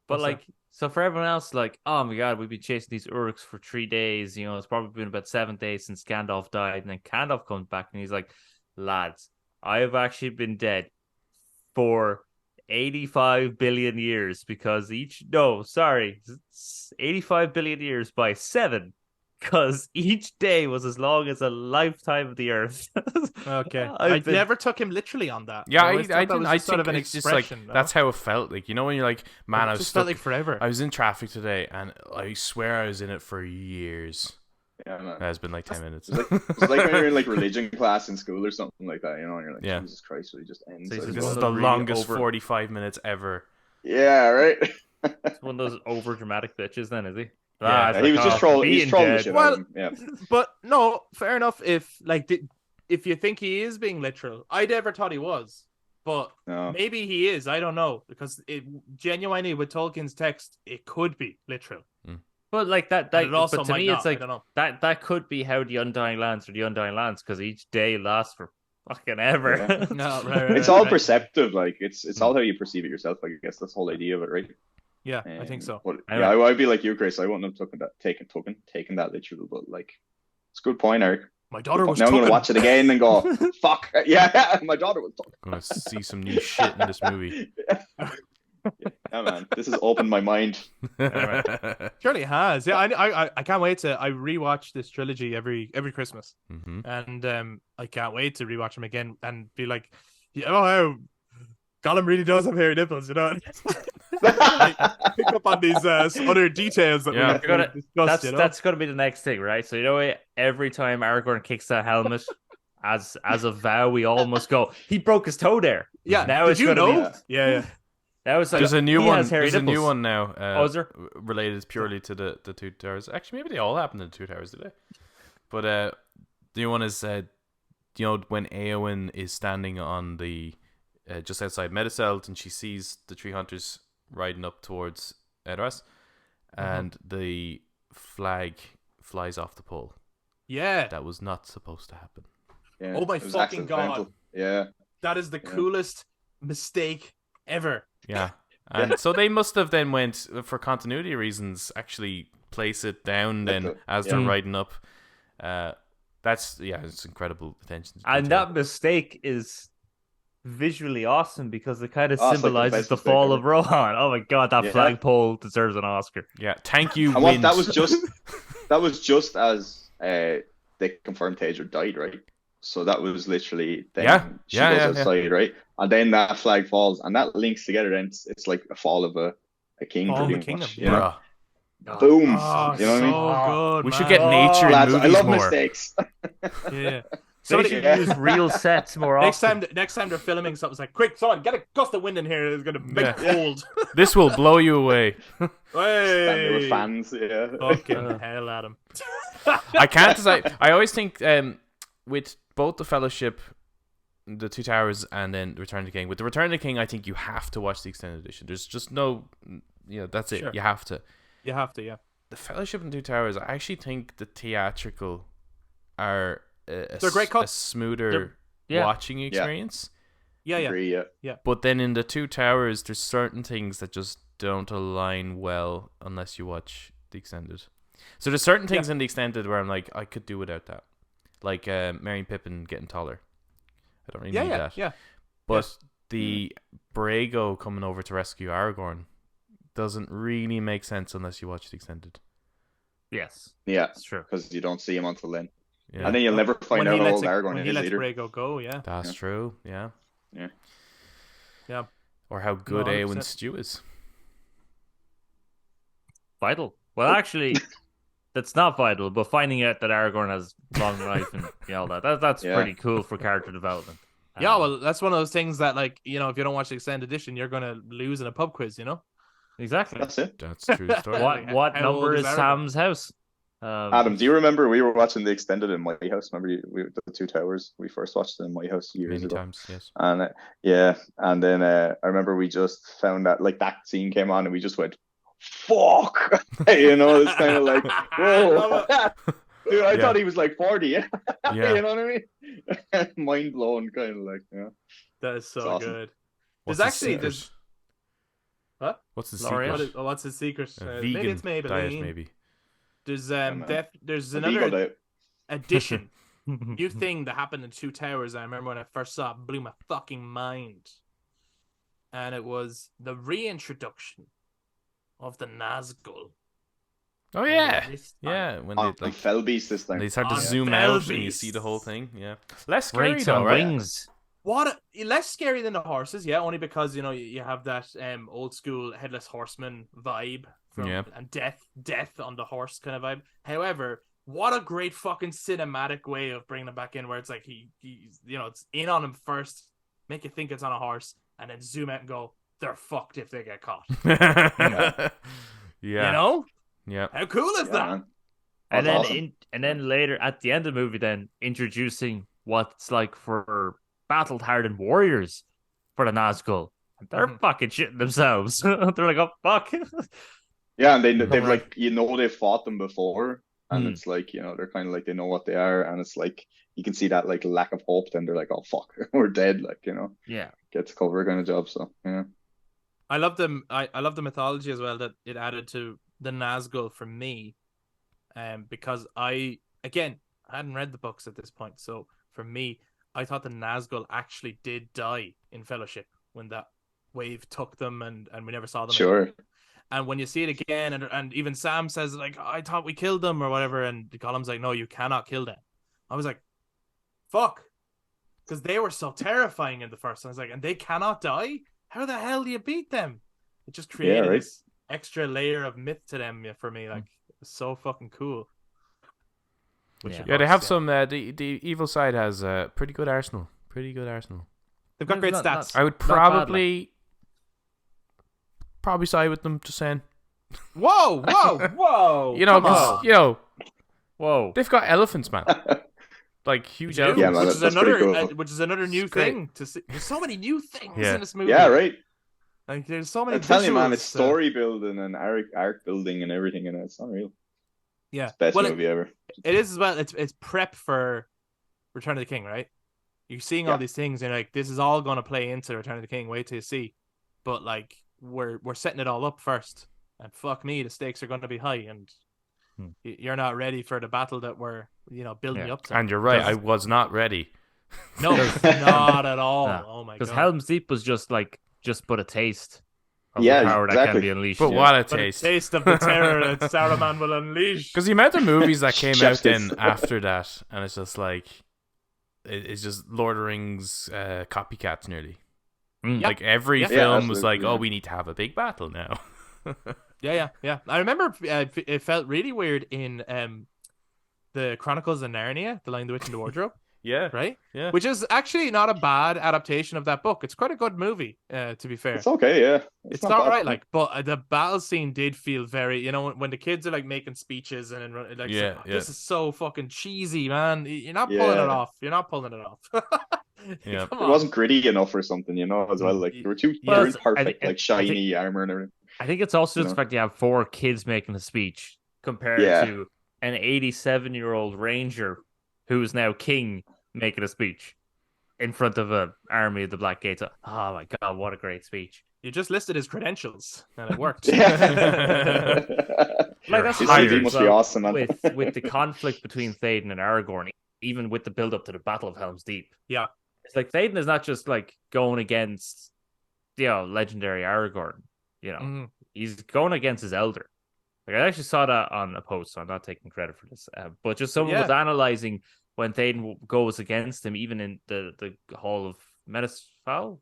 Speaker 3: But so for everyone else, oh my god, we've been chasing these Uruks for 3 days. It's probably been about 7 days since Gandalf died, and then Gandalf comes back and he's like, lads, I have actually been dead for 85 billion years because 85 billion years by 7 because each day was as long as a lifetime of the earth.
Speaker 1: Okay. I never took him literally on that.
Speaker 2: Yeah, I
Speaker 1: always thought that
Speaker 2: didn't.
Speaker 1: was
Speaker 2: I
Speaker 1: just sort of
Speaker 2: think
Speaker 1: an
Speaker 2: it's just like
Speaker 1: expression.
Speaker 2: that's how it felt. Like, you know, when you're like, man, I
Speaker 1: It
Speaker 2: was
Speaker 1: just
Speaker 2: stuck.
Speaker 1: felt like forever.
Speaker 2: I was in traffic today, and I swear I was in it for years.
Speaker 4: Yeah, man.
Speaker 2: It's been like 10 minutes.
Speaker 4: It's like when you're in like religion class in school or something like that, you know, and you're like,
Speaker 2: Yeah.
Speaker 4: Jesus Christ, it just ends.
Speaker 3: So
Speaker 4: I
Speaker 3: this
Speaker 2: This
Speaker 4: suppose.
Speaker 2: is
Speaker 3: of
Speaker 2: the
Speaker 3: those really
Speaker 2: longest
Speaker 3: over-
Speaker 2: 45 minutes ever.
Speaker 4: Yeah, right.
Speaker 3: It's one of those over dramatic bitches, then, is he?
Speaker 2: Yeah,
Speaker 3: it's
Speaker 4: he was just trolling. He's
Speaker 3: being
Speaker 4: trolling the
Speaker 3: dead.
Speaker 4: shit
Speaker 1: Well,
Speaker 4: out of him. Yeah.
Speaker 1: But no, fair enough. If you think he is being literal, I never thought he was. But
Speaker 4: No.
Speaker 1: maybe he is. I don't know, because it genuinely with Tolkien's text, it could be literal.
Speaker 3: But like that,
Speaker 1: And it also
Speaker 3: but to
Speaker 1: might
Speaker 3: me,
Speaker 1: not.
Speaker 3: it's like
Speaker 1: I don't know.
Speaker 3: that could be how the Undying Lands are the Undying Lands because each day lasts for fucking ever.
Speaker 4: Yeah.
Speaker 1: No, right,
Speaker 4: It's all
Speaker 1: right.
Speaker 4: perceptive. Like it's all how you perceive it yourself. I guess that's the whole idea of it, right?
Speaker 1: Yeah, I think so.
Speaker 4: But
Speaker 3: Anyway.
Speaker 4: yeah, I'd be like you, Chris. I wouldn't have taken that literal. But like, it's a good point, Eric.
Speaker 1: My daughter was
Speaker 4: Now I'm gonna
Speaker 1: tucking.
Speaker 4: watch it again and go, fuck. Yeah, my daughter was talking.
Speaker 2: I'm gonna see some new shit in this movie.
Speaker 4: Yeah, man, this has opened my mind.
Speaker 1: Surely has. Yeah, I can't wait to. I rewatch this trilogy every Christmas, and I can't wait to rewatch them again and be like, oh, Gollum really does have hairy nipples, you know. Like, pick up on these other details that
Speaker 2: Yeah.
Speaker 1: we discussed.
Speaker 3: That's gonna be the next thing, right? So you know what? Every time Aragorn kicks that helmet, as a vow, we all must go. He broke his toe there.
Speaker 1: Yeah.
Speaker 3: Now
Speaker 1: Did
Speaker 3: it's
Speaker 1: you
Speaker 3: gonna
Speaker 1: know?
Speaker 3: be.
Speaker 1: Yeah.
Speaker 3: Now it's like
Speaker 2: There's a new
Speaker 3: he
Speaker 2: one.
Speaker 3: has hairy
Speaker 2: There's a new
Speaker 3: nipples.
Speaker 2: one now.
Speaker 3: Is there?
Speaker 2: Related purely to the Two Towers. Actually, maybe they all happened in the Two Towers, did they? But the new one is you know, when Éowyn is standing on the just outside Medicelt and she sees the tree hunters riding up towards Edoras, and the flag flies off the pole.
Speaker 1: Yeah.
Speaker 2: That was not supposed to happen.
Speaker 4: Yeah,
Speaker 1: Oh my
Speaker 4: it was
Speaker 1: fucking
Speaker 4: accidental.
Speaker 1: God.
Speaker 4: Yeah.
Speaker 1: That is the coolest mistake ever.
Speaker 2: Yeah. And so they must have then went, for continuity reasons, actually place it down then as they're riding up. It's incredible attention to
Speaker 3: And
Speaker 2: detail.
Speaker 3: that mistake is visually awesome because it kind of
Speaker 4: Oh, it's like the
Speaker 3: symbolizes
Speaker 4: best
Speaker 3: the
Speaker 4: mistake
Speaker 3: fall
Speaker 4: ever.
Speaker 3: of Rohan. Oh my god, that
Speaker 4: Yeah.
Speaker 3: flagpole deserves an Oscar.
Speaker 2: Yeah, thank you,
Speaker 4: And what,
Speaker 2: Wind.
Speaker 4: that was just as they confirmed Tajer died, right? So that was literally then she goes outside, right? And then that flag falls, and that links together. Then it's like a fall of a king,
Speaker 1: Fall of
Speaker 4: pretty
Speaker 1: a
Speaker 4: much.
Speaker 1: kingdom,
Speaker 4: You know?
Speaker 2: Bruh.
Speaker 4: Boom.
Speaker 1: Oh,
Speaker 4: you know what I mean?
Speaker 1: so good.
Speaker 2: We should
Speaker 1: man.
Speaker 2: get nature in
Speaker 4: Lads, I
Speaker 2: movies
Speaker 4: love
Speaker 2: more.
Speaker 4: mistakes.
Speaker 1: Yeah.
Speaker 3: They
Speaker 1: Somebody,
Speaker 3: should use real sets more
Speaker 1: next
Speaker 3: often.
Speaker 1: time they're filming something, it's like, quick, someone get a gust of wind in here. It's gonna make
Speaker 2: Yeah.
Speaker 1: cold.
Speaker 2: This will blow you away.
Speaker 4: And they were
Speaker 1: Hey.
Speaker 4: fans, yeah.
Speaker 1: Fucking hell, Adam.
Speaker 2: I can't decide. I always think with both the Fellowship, the Two Towers, and then Return of the King. With the Return of the King, I think you have to watch the extended edition. There's just no, that's it.
Speaker 1: Sure.
Speaker 2: You have to.
Speaker 1: You have to, yeah.
Speaker 2: The Fellowship and Two Towers, I actually think the theatrical are
Speaker 1: They're great
Speaker 2: a
Speaker 1: cuts.
Speaker 2: smoother
Speaker 3: Yeah.
Speaker 2: watching experience.
Speaker 1: Yeah.
Speaker 4: Agree, yeah.
Speaker 2: But then in the Two Towers, there's certain things that just don't align well unless you watch the extended. So there's certain things in the extended where I'm like, I could do without that. Like Merry and Pippin getting taller. I don't really need that.
Speaker 1: Yeah.
Speaker 2: But the Brago coming over to rescue Aragorn doesn't really make sense unless you watch the extended.
Speaker 3: Yes,
Speaker 4: Yeah,
Speaker 3: it's true.
Speaker 4: because you don't see him until then.
Speaker 2: Yeah.
Speaker 4: And then you'll never find out how old Aragorn
Speaker 1: when he
Speaker 4: is
Speaker 1: lets
Speaker 4: either.
Speaker 1: Brago go, yeah.
Speaker 2: That's true, yeah.
Speaker 1: Yeah.
Speaker 2: Or how good
Speaker 1: 100%.
Speaker 2: Éowyn's stew is.
Speaker 3: Vital. Well, actually, that's not vital. But finding out that Aragorn has long life and all that's pretty cool for character development.
Speaker 1: Yeah, well, that's one of those things that, like, if you don't watch the extended edition, you're gonna lose in a pub quiz,
Speaker 3: exactly.
Speaker 4: That's it.
Speaker 2: That's a true story.
Speaker 3: What
Speaker 1: How old
Speaker 3: number
Speaker 1: is
Speaker 3: is
Speaker 1: Aragorn?
Speaker 3: Sam's house?
Speaker 4: Adam, do you remember we were watching the extended in my house? Remember the Two Towers? We first watched it in my house years
Speaker 2: Many
Speaker 4: ago.
Speaker 2: times, yes.
Speaker 4: And and then I remember we just found that like that scene came on and we just went, "Fuck!" It's kind of like, whoa, dude, I thought he was like 40.
Speaker 2: Yeah.
Speaker 4: You know what I mean? Mind blown, kind of like, yeah.
Speaker 1: That is so
Speaker 4: awesome.
Speaker 1: good.
Speaker 2: What's
Speaker 1: There's
Speaker 2: the
Speaker 1: actually
Speaker 2: secret?
Speaker 1: What?
Speaker 2: What's the
Speaker 3: Laureate?
Speaker 2: secret?
Speaker 1: What's the secret?
Speaker 2: A
Speaker 1: Maybe
Speaker 2: vegan
Speaker 1: it's Maybelline.
Speaker 2: diet, maybe.
Speaker 1: There's
Speaker 4: man.
Speaker 1: there's
Speaker 4: A Vigo
Speaker 1: another
Speaker 4: diet.
Speaker 1: addition new thing that happened in Two Towers. I remember when I first saw it, blew my fucking mind. And it was the reintroduction of the Nazgul.
Speaker 2: Oh yeah, yeah. When they like
Speaker 4: Fell Beast this time,
Speaker 2: they start to
Speaker 1: On
Speaker 2: zoom
Speaker 1: Fell
Speaker 2: out and you
Speaker 1: Beast.
Speaker 2: see the whole thing. Yeah, less scary
Speaker 3: Rates
Speaker 2: though,
Speaker 3: on
Speaker 2: right?
Speaker 3: wings.
Speaker 1: Less scary than the horses, yeah, only because you have that old school headless horseman vibe and death on the horse kind of vibe. However, what a great fucking cinematic way of bringing him back in, where it's like he's it's in on him first, make you think it's on a horse, and then zoom out and go, they're fucked if they get caught.
Speaker 2: Yeah.
Speaker 1: Yeah. How cool is that?
Speaker 4: Man.
Speaker 3: And then
Speaker 4: awesome.
Speaker 3: and then later at the end of the movie, then introducing what it's like for battled hardened warriors for the Nazgul. They're fucking shitting themselves. They're like, oh fuck.
Speaker 4: Yeah, and they've like they've fought them before, and it's like they're kind of like they know what they are, and it's like you can see that like lack of hope. Then they're like, oh fuck, we're dead. Like
Speaker 3: Yeah,
Speaker 4: gets cover kind of job. So yeah,
Speaker 1: I love them. I love the mythology as well that it added to the Nazgul for me, because I hadn't read the books at this point, so for me, I thought the Nazgul actually did die in Fellowship when that wave took them, and we never saw them.
Speaker 4: Sure.
Speaker 1: Again. And when you see it again, and even Sam says like, I thought we killed them or whatever, and Gollum's like, no, you cannot kill them. I was like, fuck, because they were so terrifying in the first. And I was like, and they cannot die? How the hell do you beat them? It just created this extra layer of myth to them for me. Like, it's so fucking cool.
Speaker 2: Yeah, they have some. The evil side has a pretty good arsenal.
Speaker 1: They've got great stats.
Speaker 2: I would probably side with them. Just saying.
Speaker 1: Whoa!
Speaker 2: Because
Speaker 3: whoa,
Speaker 2: they've got elephants, man. Like huge elephants.
Speaker 4: Yeah, man,
Speaker 1: which is another new thing to see. There's so many new things in this movie.
Speaker 4: Yeah, right.
Speaker 1: Like there's so many.
Speaker 4: I'm telling you, man, it's story building and arc building and everything, and it's unreal.
Speaker 1: Yeah,
Speaker 4: it's the best movie ever.
Speaker 1: It is as well. It's prep for Return of the King, right? You're seeing all these things, and like this is all going to play into Return of the King. Wait till you see. But like we're setting it all up first, and fuck me, the stakes are going to be high, and you're not ready for the battle that we're building up to.
Speaker 2: And you're right, I was not ready.
Speaker 1: No, not at all.
Speaker 3: Nah.
Speaker 1: Oh my god!
Speaker 3: Because Helm's Deep was just but a taste of the power that can be unleashed.
Speaker 2: But what a taste!
Speaker 1: A taste of the terror that Saruman will unleash.
Speaker 2: Because the amount of movies that came out then after that, and it's just like it's just Lord of the Rings copycats nearly. Like every film was like, oh, we need to have a big battle now.
Speaker 1: Yeah. I remember it felt really weird in the Chronicles of Narnia, The Lion, the Witch, and the Wardrobe.
Speaker 2: Yeah.
Speaker 1: Right?
Speaker 2: Yeah.
Speaker 1: Which is actually not a bad adaptation of that book. It's quite a good movie, to be fair.
Speaker 4: It's okay, yeah.
Speaker 1: It's not right, like, but the battle scene did feel very, when the kids are like making speeches and like, this is so fucking cheesy, man. You're not pulling it off.
Speaker 4: It wasn't gritty enough or something, as well. Like, they were too perfect, like shiny armor and everything.
Speaker 3: I think it's also just the fact you have 4 kids making a speech compared to an 87-year-old ranger who's now king making a speech in front of an army of the Black Gates. Oh my god, what a great speech.
Speaker 1: You just listed his credentials and it worked.
Speaker 3: Like that's
Speaker 4: hired, must be awesome, man.
Speaker 3: with the conflict between Théoden and Aragorn, even with the build up to the Battle of Helm's Deep.
Speaker 1: Yeah.
Speaker 3: It's like Théoden is not just like going against legendary Aragorn, He's going against his elder. Like I actually saw that on a post, so I'm not taking credit for this. But just someone was analyzing when Théoden goes against him, even in the Hall of Medisfal,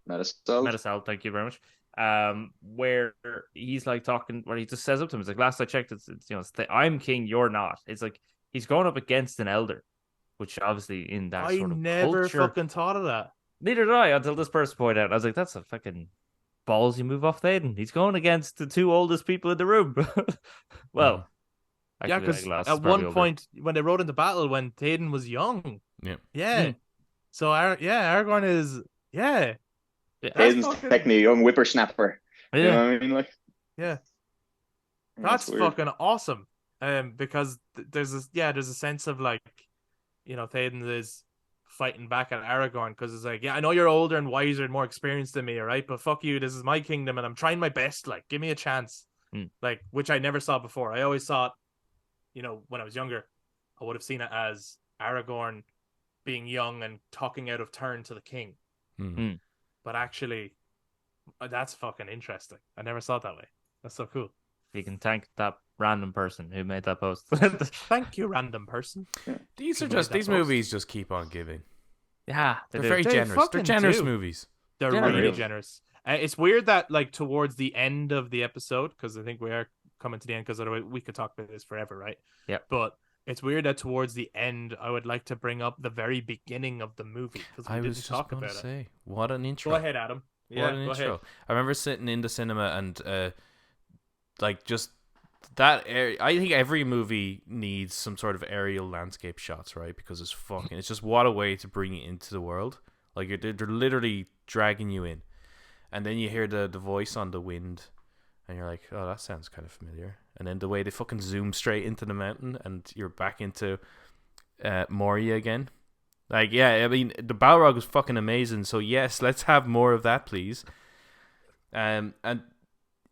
Speaker 3: Medisal, thank you very much. Where he's like talking, where he just says up to him, it's like, last I checked, it's I'm king, you're not. It's like he's going up against an elder, which obviously in that sort of
Speaker 1: never
Speaker 3: culture,
Speaker 1: fucking thought of that.
Speaker 3: Neither did I until this person pointed out. I was like, that's a fucking ballsy move off Théoden. He's going against the 2 oldest people in the room. Well,
Speaker 1: because at one point when they rode into battle, when Théoden was young, so Aragorn is
Speaker 4: Théoden's technically a young whippersnapper. You know what I mean? Like,
Speaker 1: that's fucking awesome. Because there's a sense of like, Théoden is fighting back at Aragorn because it's like, I know you're older and wiser and more experienced than me, all right? But fuck you, this is my kingdom and I'm trying my best. Like, give me a chance. Like, which I never saw before. I always thought, when I was younger, I would have seen it as Aragorn being young and talking out of turn to the king. But actually, that's fucking interesting. I never saw it that way. That's so cool.
Speaker 3: You can thank that random person who made that post.
Speaker 1: Thank you, random person.
Speaker 2: These movies just keep on giving.
Speaker 3: Yeah,
Speaker 2: they're very generous. They're generous movies.
Speaker 1: They're really generous. It's weird that like towards the end of the episode, because I think we are coming to the end, because otherwise we could talk about this forever, right?
Speaker 3: Yeah.
Speaker 1: But it's weird that towards the end, I would like to bring up the very beginning of the movie, because we didn't talk about it.
Speaker 2: What an intro!
Speaker 1: Go ahead, Adam.
Speaker 2: What an intro! Ahead. I remember sitting in the cinema and like just that area. I think every movie needs some sort of aerial landscape shots, right? Because it's just what a way to bring it into the world. Like they're literally dragging you in, and then you hear the voice on the wind, and you're like, oh, that sounds kind of familiar. And then the way they fucking zoom straight into the mountain, and you're back into Moria again. Like, yeah, I mean, the Balrog is fucking amazing. So yes, let's have more of that, please. And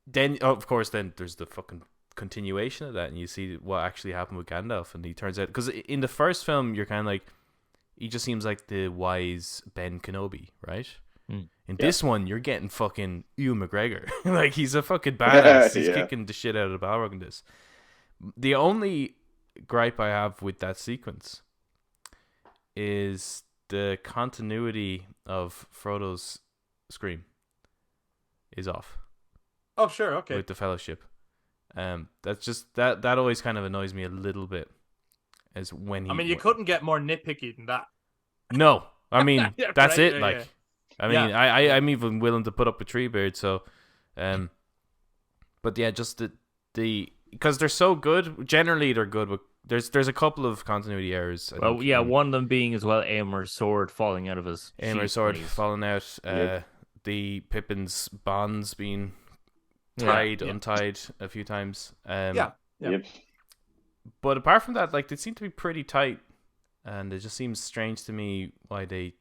Speaker 2: then, of course, then there's the fucking continuation of that, and you see what actually happened with Gandalf, and he turns out, because in the first film, you're kind of like, he just seems like the wise Ben Kenobi, right? In this one, you're getting fucking Ewan McGregor. Like, he's a fucking badass. He's kicking the shit out of the Balrog in this. The only gripe I have with that sequence is the continuity of Frodo's scream is off.
Speaker 1: Oh, sure, okay.
Speaker 2: With the Fellowship. That's just, that always kind of annoys me a little bit. As when he...
Speaker 1: I mean, you couldn't get more nitpicky than that.
Speaker 2: No. I mean, that's
Speaker 1: right?
Speaker 2: it, like... I mean, I'm even willing to put up a Treebeard, so, but yeah, just the because they're so good. Generally, they're good, but there's a couple of continuity errors.
Speaker 3: One of them being as well Aomer's sword falling out of his.
Speaker 2: Aomer's sword falling out. The Pippin's bonds being tied, untied a few times.
Speaker 1: Yep.
Speaker 2: But apart from that, like, they seem to be pretty tight, and it just seems strange to me why they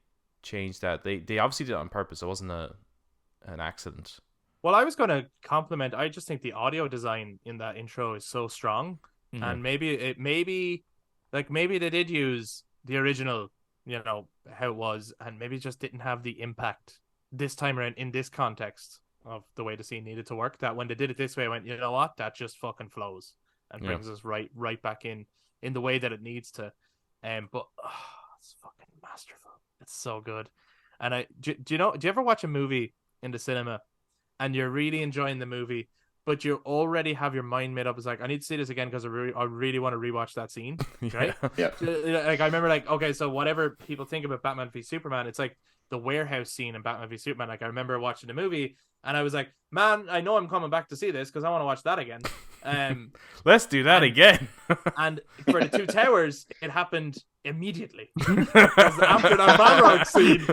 Speaker 2: changed that. They obviously did it on purpose. It wasn't an accident.
Speaker 1: Well, I was going to compliment. I just think the audio design in that intro is so strong, and maybe they did use the original, how it was, and maybe just didn't have the impact this time around in this context of the way the scene needed to work. That when they did it this way, I went, you know what, that just fucking flows and brings us right back in the way that it needs to. But it's fucking masterful. It's so good. And do you ever watch a movie in the cinema and you're really enjoying the movie, but you already have your mind made up? It's like, I need to see this again because I really want to rewatch that scene, right?
Speaker 4: Yeah.
Speaker 1: Like, I remember, like, okay, so whatever people think about Batman v Superman, it's like the warehouse scene in Batman v Superman. Like, I remember watching the movie and I was like, man, I know I'm coming back to see this because I want to watch that again.
Speaker 2: Let's do that again.
Speaker 1: And for the Two Towers, it happened immediately after that Balrog scene,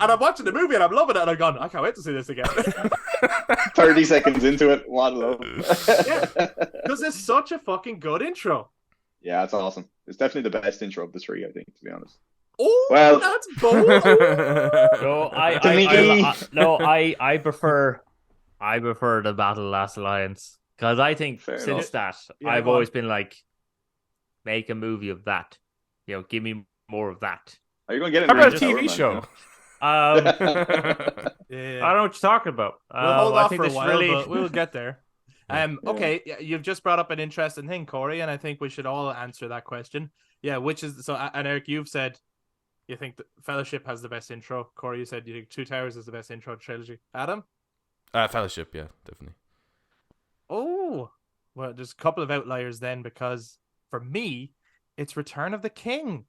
Speaker 1: and I'm watching the movie and I'm loving it, and I'm going, I can't wait to see this again.
Speaker 4: 30 seconds into it, what love.
Speaker 1: Yeah, because it's such a fucking good intro.
Speaker 4: Yeah, it's awesome. It's definitely the best intro of the three, I think, to be honest.
Speaker 1: Oh,
Speaker 4: well,
Speaker 1: that's bold.
Speaker 3: I prefer the Battle Last Alliance, because I think I've always been like, make a movie of that. Give me more of that.
Speaker 4: Are you going to get it?
Speaker 2: How about a TV show?
Speaker 3: I don't know what you're talking about.
Speaker 1: We'll hold off for a while, but we'll get there. Okay, you've just brought up an interesting thing, Corey, and I think we should all answer that question. Yeah, which is so? And Eric, you've said you think the Fellowship has the best intro. Corey, you said you think Two Towers is the best intro trilogy. Adam?
Speaker 2: Fellowship, yeah, definitely.
Speaker 1: Oh, well, there's a couple of outliers then, because for me, it's Return of the King.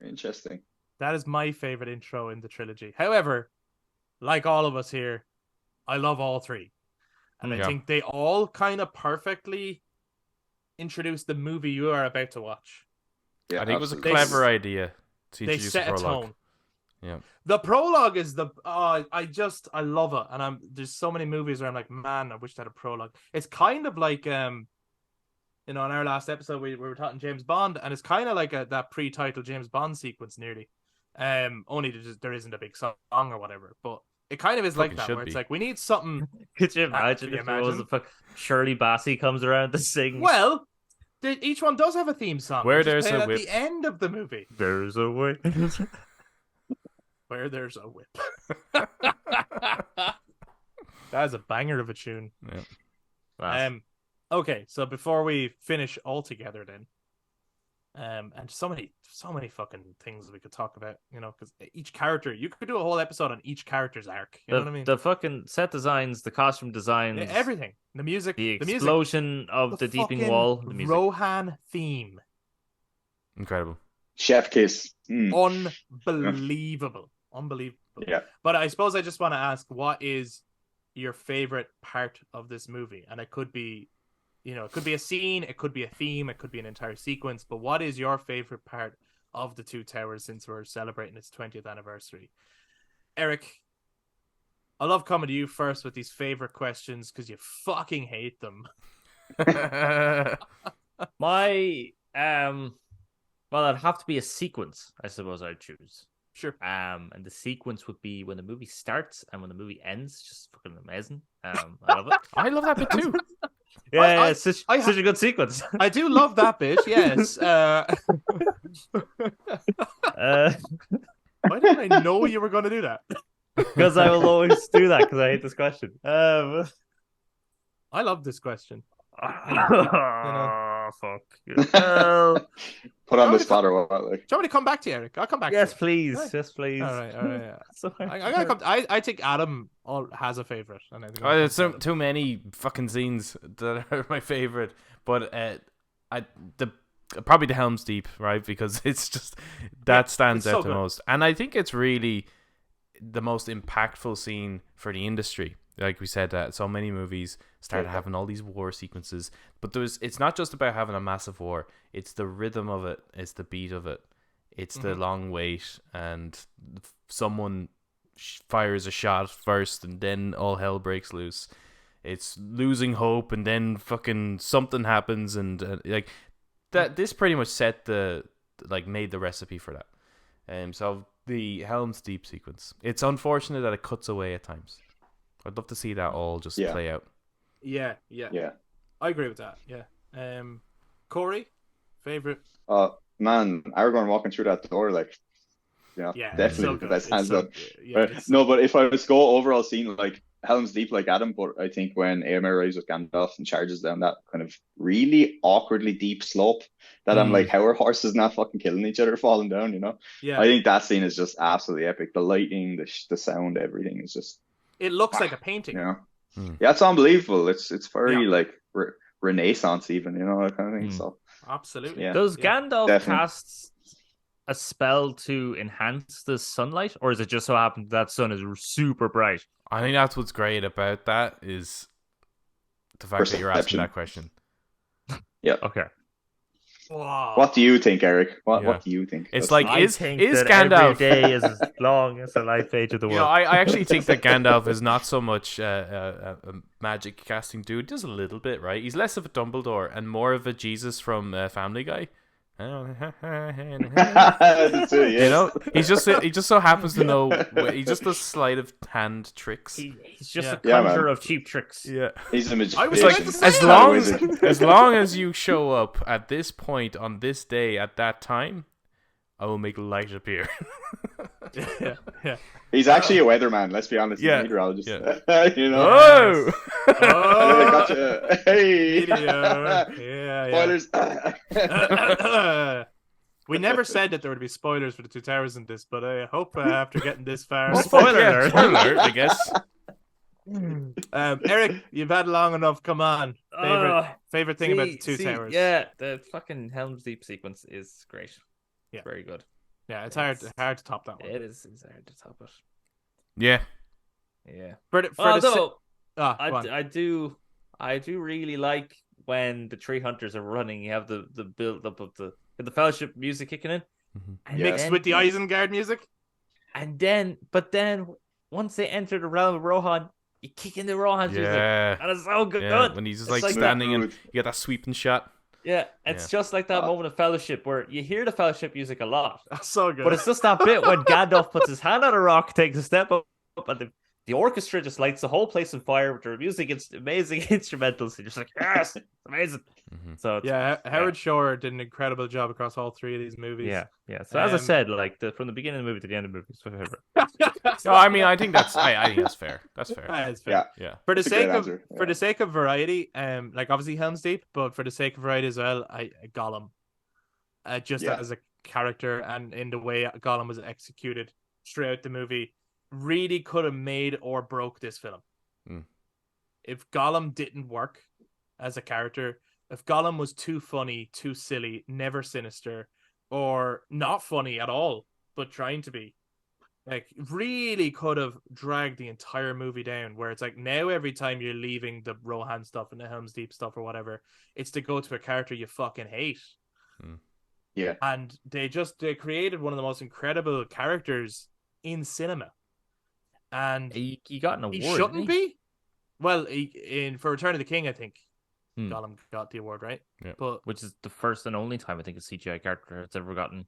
Speaker 4: Interesting.
Speaker 1: That is my favorite intro in the trilogy. However, like all of us here, I love all three. And I think they all kind of perfectly introduce the movie you are about to watch.
Speaker 2: Yeah, I think it was a clever idea to introduce
Speaker 1: they set
Speaker 2: a prologue.
Speaker 1: tone.
Speaker 2: Yeah.
Speaker 1: The prologue is I love it. And there's so many movies where I'm like, man, I wish they had a prologue. It's kind of like in our last episode, we were talking James Bond, and it's kind of like that pre-title James Bond sequence nearly. Only there isn't a big song or whatever, but it kind of is like that, where it's like, we need something.
Speaker 3: Could you imagine if there was Shirley Bassey comes around to sing?
Speaker 1: Well, Each one does have a theme song.
Speaker 2: Where
Speaker 1: They just
Speaker 2: there's
Speaker 1: play it
Speaker 2: a
Speaker 1: at
Speaker 2: whip.
Speaker 1: the end of the movie.
Speaker 3: There's a way.
Speaker 1: Where there's a whip. That is a banger of a tune.
Speaker 2: Yeah.
Speaker 1: Okay, so before we finish altogether, then, and so many fucking things we could talk about, you know, because each character, you could do a whole episode on each character's arc. You know what I mean?
Speaker 3: The fucking set designs, the costume designs,
Speaker 1: Everything, the music,
Speaker 3: the explosion of the deeping
Speaker 1: fucking
Speaker 3: wall, the music.
Speaker 1: Rohan theme,
Speaker 2: Incredible.
Speaker 4: Chef kiss.
Speaker 1: unbelievable.
Speaker 4: Yeah.
Speaker 1: But I suppose I just want to ask, what is your favorite part of this movie? And it could be, you know, it could be a scene, it could be a theme, it could be an entire sequence. But what is your favorite part of the Two Towers since we're celebrating its 20th anniversary? Eric, I love coming to you first with these favorite questions because you fucking hate them.
Speaker 3: My well, it'd have to be a sequence, I suppose I'd choose.
Speaker 1: Sure.
Speaker 3: And the sequence would be when the movie starts and when the movie ends. Just fucking amazing. I love it.
Speaker 2: I love that bit too.
Speaker 3: Yeah, it's such a good sequence.
Speaker 1: I do love that bit, yes. Why didn't I know you were going to do that?
Speaker 3: Because I will always do that because I hate this question.
Speaker 1: I love this question.
Speaker 3: Fuck.
Speaker 4: Put on the spot or what? Like,
Speaker 1: Do you want me to come back to you, Eric? I'll come back
Speaker 3: Yes,
Speaker 1: to you.
Speaker 3: please.
Speaker 1: Right.
Speaker 3: Yes, please.
Speaker 1: All right. Yeah.
Speaker 3: Sorry.
Speaker 1: I gotta come. I think Adam has a favorite. And I think
Speaker 2: There's too many fucking scenes that are my favorite, but probably the Helm's Deep, right? Because it's just that stands
Speaker 1: it's so
Speaker 2: out the
Speaker 1: good.
Speaker 2: most, and I think it's really the most impactful scene for the industry. Like we said, that so many movies started having all these war sequences, but it's not just about having a massive war. It's the rhythm of it. It's the beat of it. It's the long wait, and someone fires a shot first, and then all hell breaks loose. It's losing hope, and then fucking something happens, and like that. This pretty much made the recipe for that. So the Helm's Deep sequence. It's unfortunate that it cuts away at times. I'd love to see that all just play out.
Speaker 1: Yeah. I agree with that. Yeah. Corey, favorite?
Speaker 4: Man, Aragorn walking through that door, like, you know, definitely the best hands up. No, but if I was to go overall scene, like Helm's Deep, like Adam, but I think when Éomer arrives with Gandalf and charges down that kind of really awkwardly deep slope, that I'm like, how are horses not fucking killing each other, falling down? You know?
Speaker 1: Yeah.
Speaker 4: I think that scene is just absolutely epic. The lighting, the sound, everything is just.
Speaker 1: It looks like a painting.
Speaker 4: Yeah, yeah, it's unbelievable. It's very like Renaissance, even, you know, that kind of thing. So
Speaker 1: absolutely.
Speaker 4: Yeah.
Speaker 3: Does Gandalf
Speaker 4: definitely.
Speaker 3: cast a spell to enhance the sunlight, or is it just so happens that sun is super bright?
Speaker 2: I think that's what's great about that is the fact that you're asking that question.
Speaker 4: Yeah.
Speaker 3: Okay.
Speaker 1: Wow.
Speaker 4: What do you think, Eric? What do you think?
Speaker 2: It's
Speaker 4: That's-
Speaker 2: like,
Speaker 3: I
Speaker 2: is
Speaker 3: think
Speaker 2: is
Speaker 3: that
Speaker 2: Gandalf?
Speaker 3: every day is as long as the life age of the
Speaker 2: You
Speaker 3: world.
Speaker 2: know, I actually think that Gandalf is not so much a magic casting dude. Just a little bit, right? He's less of a Dumbledore and more of a Jesus from Family Guy.
Speaker 4: That's it,
Speaker 2: You
Speaker 4: yes.
Speaker 2: know, he just so happens to know. He just does sleight of hand tricks.
Speaker 3: He's just a
Speaker 4: Yeah,
Speaker 3: conjurer
Speaker 4: man.
Speaker 3: of cheap tricks.
Speaker 2: Yeah,
Speaker 4: He's a magician.
Speaker 1: I was
Speaker 2: it's
Speaker 1: about
Speaker 2: like
Speaker 1: to say
Speaker 2: as
Speaker 1: that.
Speaker 2: long as long as you show up at this point on this day at that time, I will make light appear.
Speaker 1: Yeah.
Speaker 4: He's actually a weatherman. Let's be honest.
Speaker 2: Yeah.
Speaker 4: He's a meteorologist.
Speaker 2: Yeah.
Speaker 4: You know.
Speaker 2: Oh,
Speaker 4: I gotcha. Hey.
Speaker 1: Yeah.
Speaker 4: Spoilers.
Speaker 1: We never said that there would be spoilers for the Two Towers in this, but I hope after getting this far.
Speaker 2: spoiler alert! Spoiler alert, I guess.
Speaker 1: Eric, you've had long enough. Come on. Favorite thing about the Two Towers?
Speaker 3: Yeah, the fucking Helm's Deep sequence is great.
Speaker 1: Yeah.
Speaker 3: Very good.
Speaker 1: Yeah, it's hard to top that one.
Speaker 3: It is. It's hard to top it.
Speaker 2: Yeah,
Speaker 3: Yeah.
Speaker 1: Go
Speaker 3: I do really like when the tree hunters are running. You have the build up of the Fellowship music kicking in, and
Speaker 1: mixed
Speaker 3: then-
Speaker 1: with the Isengard music.
Speaker 3: but then once they enter the realm of Rohan, you kick in the Rohan music,
Speaker 2: yeah.
Speaker 3: and it's so good.
Speaker 2: Yeah, when he's just
Speaker 3: It's
Speaker 2: like
Speaker 3: like
Speaker 2: standing and
Speaker 4: that.
Speaker 2: you get that sweeping shot.
Speaker 3: Yeah, it's just like that moment of Fellowship where you hear the Fellowship music a lot,
Speaker 1: So good.
Speaker 3: but it's just that bit when Gandalf puts his hand on a rock, takes a step up, and the orchestra just lights the whole place on fire with their music. It's amazing instrumentals. And you're just like, yes, it's amazing. So
Speaker 1: Howard Shore did an incredible job across all three of these movies.
Speaker 3: Yeah. So as I said, like from the beginning of the movie to the end of the movie, it's my favorite.
Speaker 2: No, I mean, I think that's fair. That's fair.
Speaker 1: That's fair.
Speaker 2: Yeah.
Speaker 1: For the sake of variety, like obviously Helm's Deep, but for the sake of variety as well, Gollum, as a character and in the way Gollum was executed throughout the movie, really could have made or broke this film. If Gollum didn't work as a character, if Gollum was too funny, too silly, never sinister, or not funny at all, but trying to be, like, really could have dragged the entire movie down, where it's like now every time you're leaving the Rohan stuff and the Helm's Deep stuff or whatever, it's to go to a character you fucking hate.
Speaker 4: Yeah.
Speaker 1: And they created one of the most incredible characters in cinema. And
Speaker 3: he got an award.
Speaker 1: He shouldn't be. Well, for Return of the King, I think Gollum got the award, right?
Speaker 2: Yeah.
Speaker 1: But
Speaker 3: which is the first and only time I think a CGI character has ever gotten.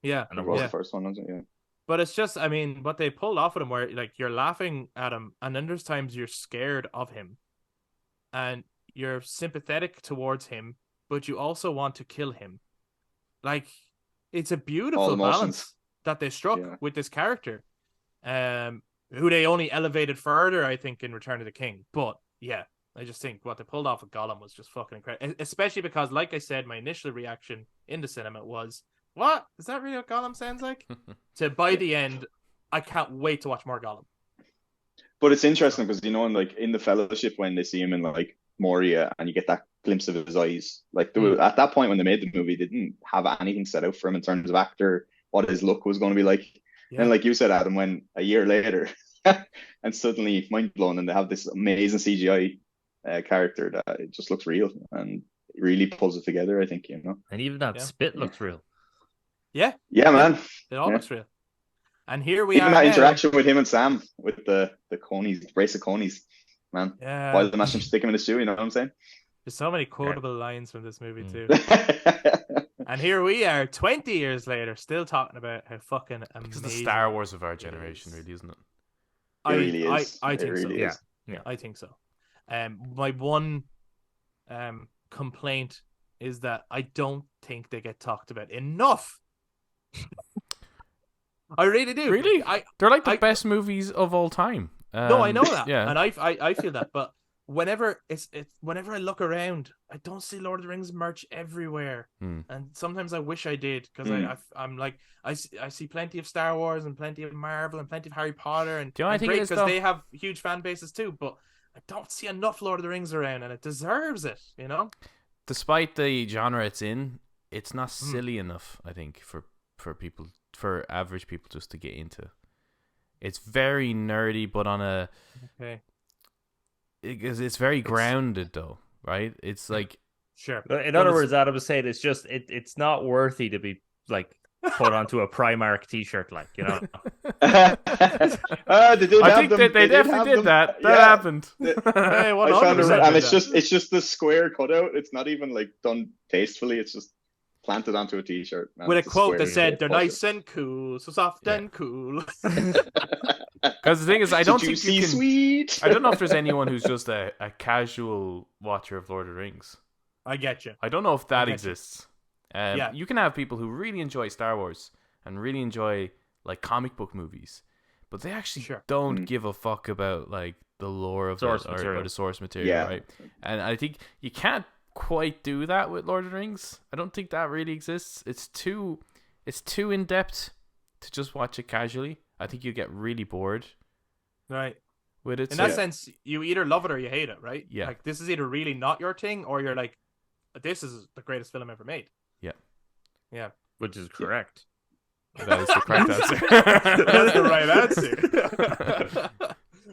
Speaker 1: Yeah,
Speaker 4: and it was the first one, wasn't it? Yeah.
Speaker 1: But it's just, I mean, what they pulled off with him, where like you're laughing at him, and then there's times you're scared of him, and you're sympathetic towards him, but you also want to kill him. Like, it's a beautiful balance that they struck with this character, who they only elevated further, I think, in Return of the King. But yeah, I just think what they pulled off with Gollum was just fucking incredible. Especially because, like I said, my initial reaction in the cinema was, what? Is that really what Gollum sounds like? So by the end, I can't wait to watch more Gollum.
Speaker 4: But it's interesting because, in the Fellowship, when they see him in like Moria and you get that glimpse of his eyes, like at that point when they made the movie, they didn't have anything set out for him in terms of actor, what his look was going to be like. Yeah. And like you said, Adam, when a year later and suddenly mind blown, and they have this amazing CGI character that it just looks real and it really pulls it together, I think,
Speaker 3: And even that spit looks real.
Speaker 1: Yeah,
Speaker 4: man.
Speaker 1: It all looks real. And here we
Speaker 4: even
Speaker 1: are.
Speaker 4: That
Speaker 1: now.
Speaker 4: interaction with him and Sam with the conies, the brace of conies, man.
Speaker 1: Yeah.
Speaker 4: Why the match stick him in the shoe? You know what I'm saying?
Speaker 1: There's so many quotable lines from this movie too. And here we are, 20 years later, still talking about how fucking amazing.
Speaker 2: It's the Star Wars of our generation, really, isn't it?
Speaker 4: It really is.
Speaker 1: I think so.
Speaker 4: Yeah.
Speaker 1: I think so. My one complaint is that I don't think they get talked about enough. I really do.
Speaker 2: Really? They're like the best movies of all time.
Speaker 1: No, I know that.
Speaker 2: Yeah.
Speaker 1: And I feel that. But whenever whenever I look around, I don't see Lord of the Rings merch everywhere. And sometimes I wish I did, because I'm like, I see plenty of Star Wars and plenty of Marvel and plenty of Harry Potter, and
Speaker 2: I think
Speaker 1: because they have huge fan bases too. But I don't see enough Lord of the Rings around, and it deserves it,
Speaker 2: Despite the genre it's in, it's not silly enough, I think, for average people just to get into. It's very nerdy, but on a it's very grounded though, right? It's like,
Speaker 1: sure.
Speaker 3: In other words, Adam was saying it's not worthy to be like put onto a Primark T-shirt, like,
Speaker 4: they
Speaker 2: definitely did that. That happened.
Speaker 1: Hey,
Speaker 4: and it's just the square cutout. It's not even like done tastefully. It's just planted onto a T-shirt
Speaker 1: with a quote that said, "They're nice and cool, so soft and cool."
Speaker 2: Because the thing is, I don't think you can.
Speaker 4: Sweet.
Speaker 2: I don't know if there's anyone who's just a casual watcher of Lord of the Rings.
Speaker 1: I get you.
Speaker 2: I don't know if that exists. You can have people who really enjoy Star Wars and really enjoy like comic book movies, but they actually don't give a fuck about like the lore of or the source material, right? And I think you can't quite do that with Lord of the Rings. I don't think that really exists. It's too in depth to just watch it casually. I think you get really bored,
Speaker 1: right?
Speaker 2: With it.
Speaker 1: In that sense, you either love it or you hate it, right?
Speaker 2: Yeah.
Speaker 1: Like, this is either really not your thing, or you're like, this is the greatest film ever made. Yeah.
Speaker 3: Which is correct.
Speaker 2: That is the correct answer.
Speaker 1: That's the right answer.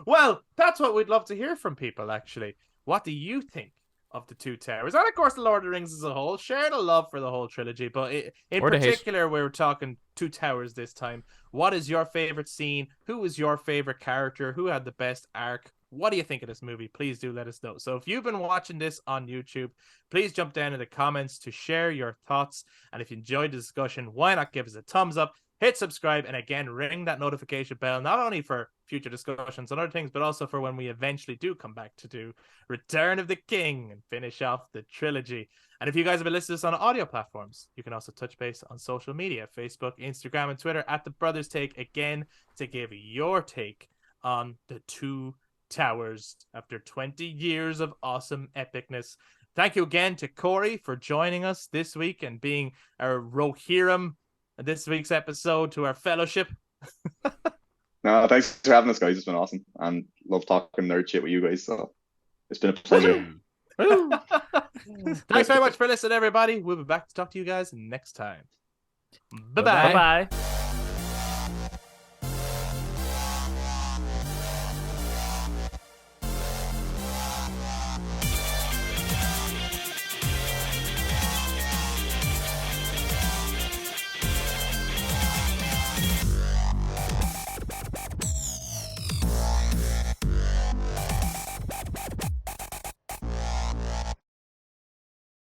Speaker 1: Well, that's what we'd love to hear from people, actually. What do you think of the Two Towers? And of course, the Lord of the Rings as a whole. Share the love for the whole trilogy, but in particular, we're talking Two Towers this time. What is your favorite scene? Who is your favorite character? Who had the best arc? What do you think of this movie? Please do let us know. So if you've been watching this on YouTube, please jump down in the comments to share your thoughts. And if you enjoyed the discussion, why not give us a thumbs up? hit subscribe, and again, ring that notification bell, not only for future discussions and other things, but also for when we eventually do come back to do Return of the King and finish off the trilogy. And if you guys have been listening to this on audio platforms, you can also touch base on social media, Facebook, Instagram, and Twitter at The Brothers Take, again, to give your take on the Two Towers after 20 years of awesome epicness. Thank you again to Corey for joining us this week and being our Rohirim this week's episode to our fellowship.
Speaker 4: No, thanks for having us, guys. It's been awesome. And love talking nerd shit with you guys. So it's been a pleasure.
Speaker 1: Thanks very much for listening, everybody. We'll be back to talk to you guys next time. Bye-bye.
Speaker 3: Bye-bye.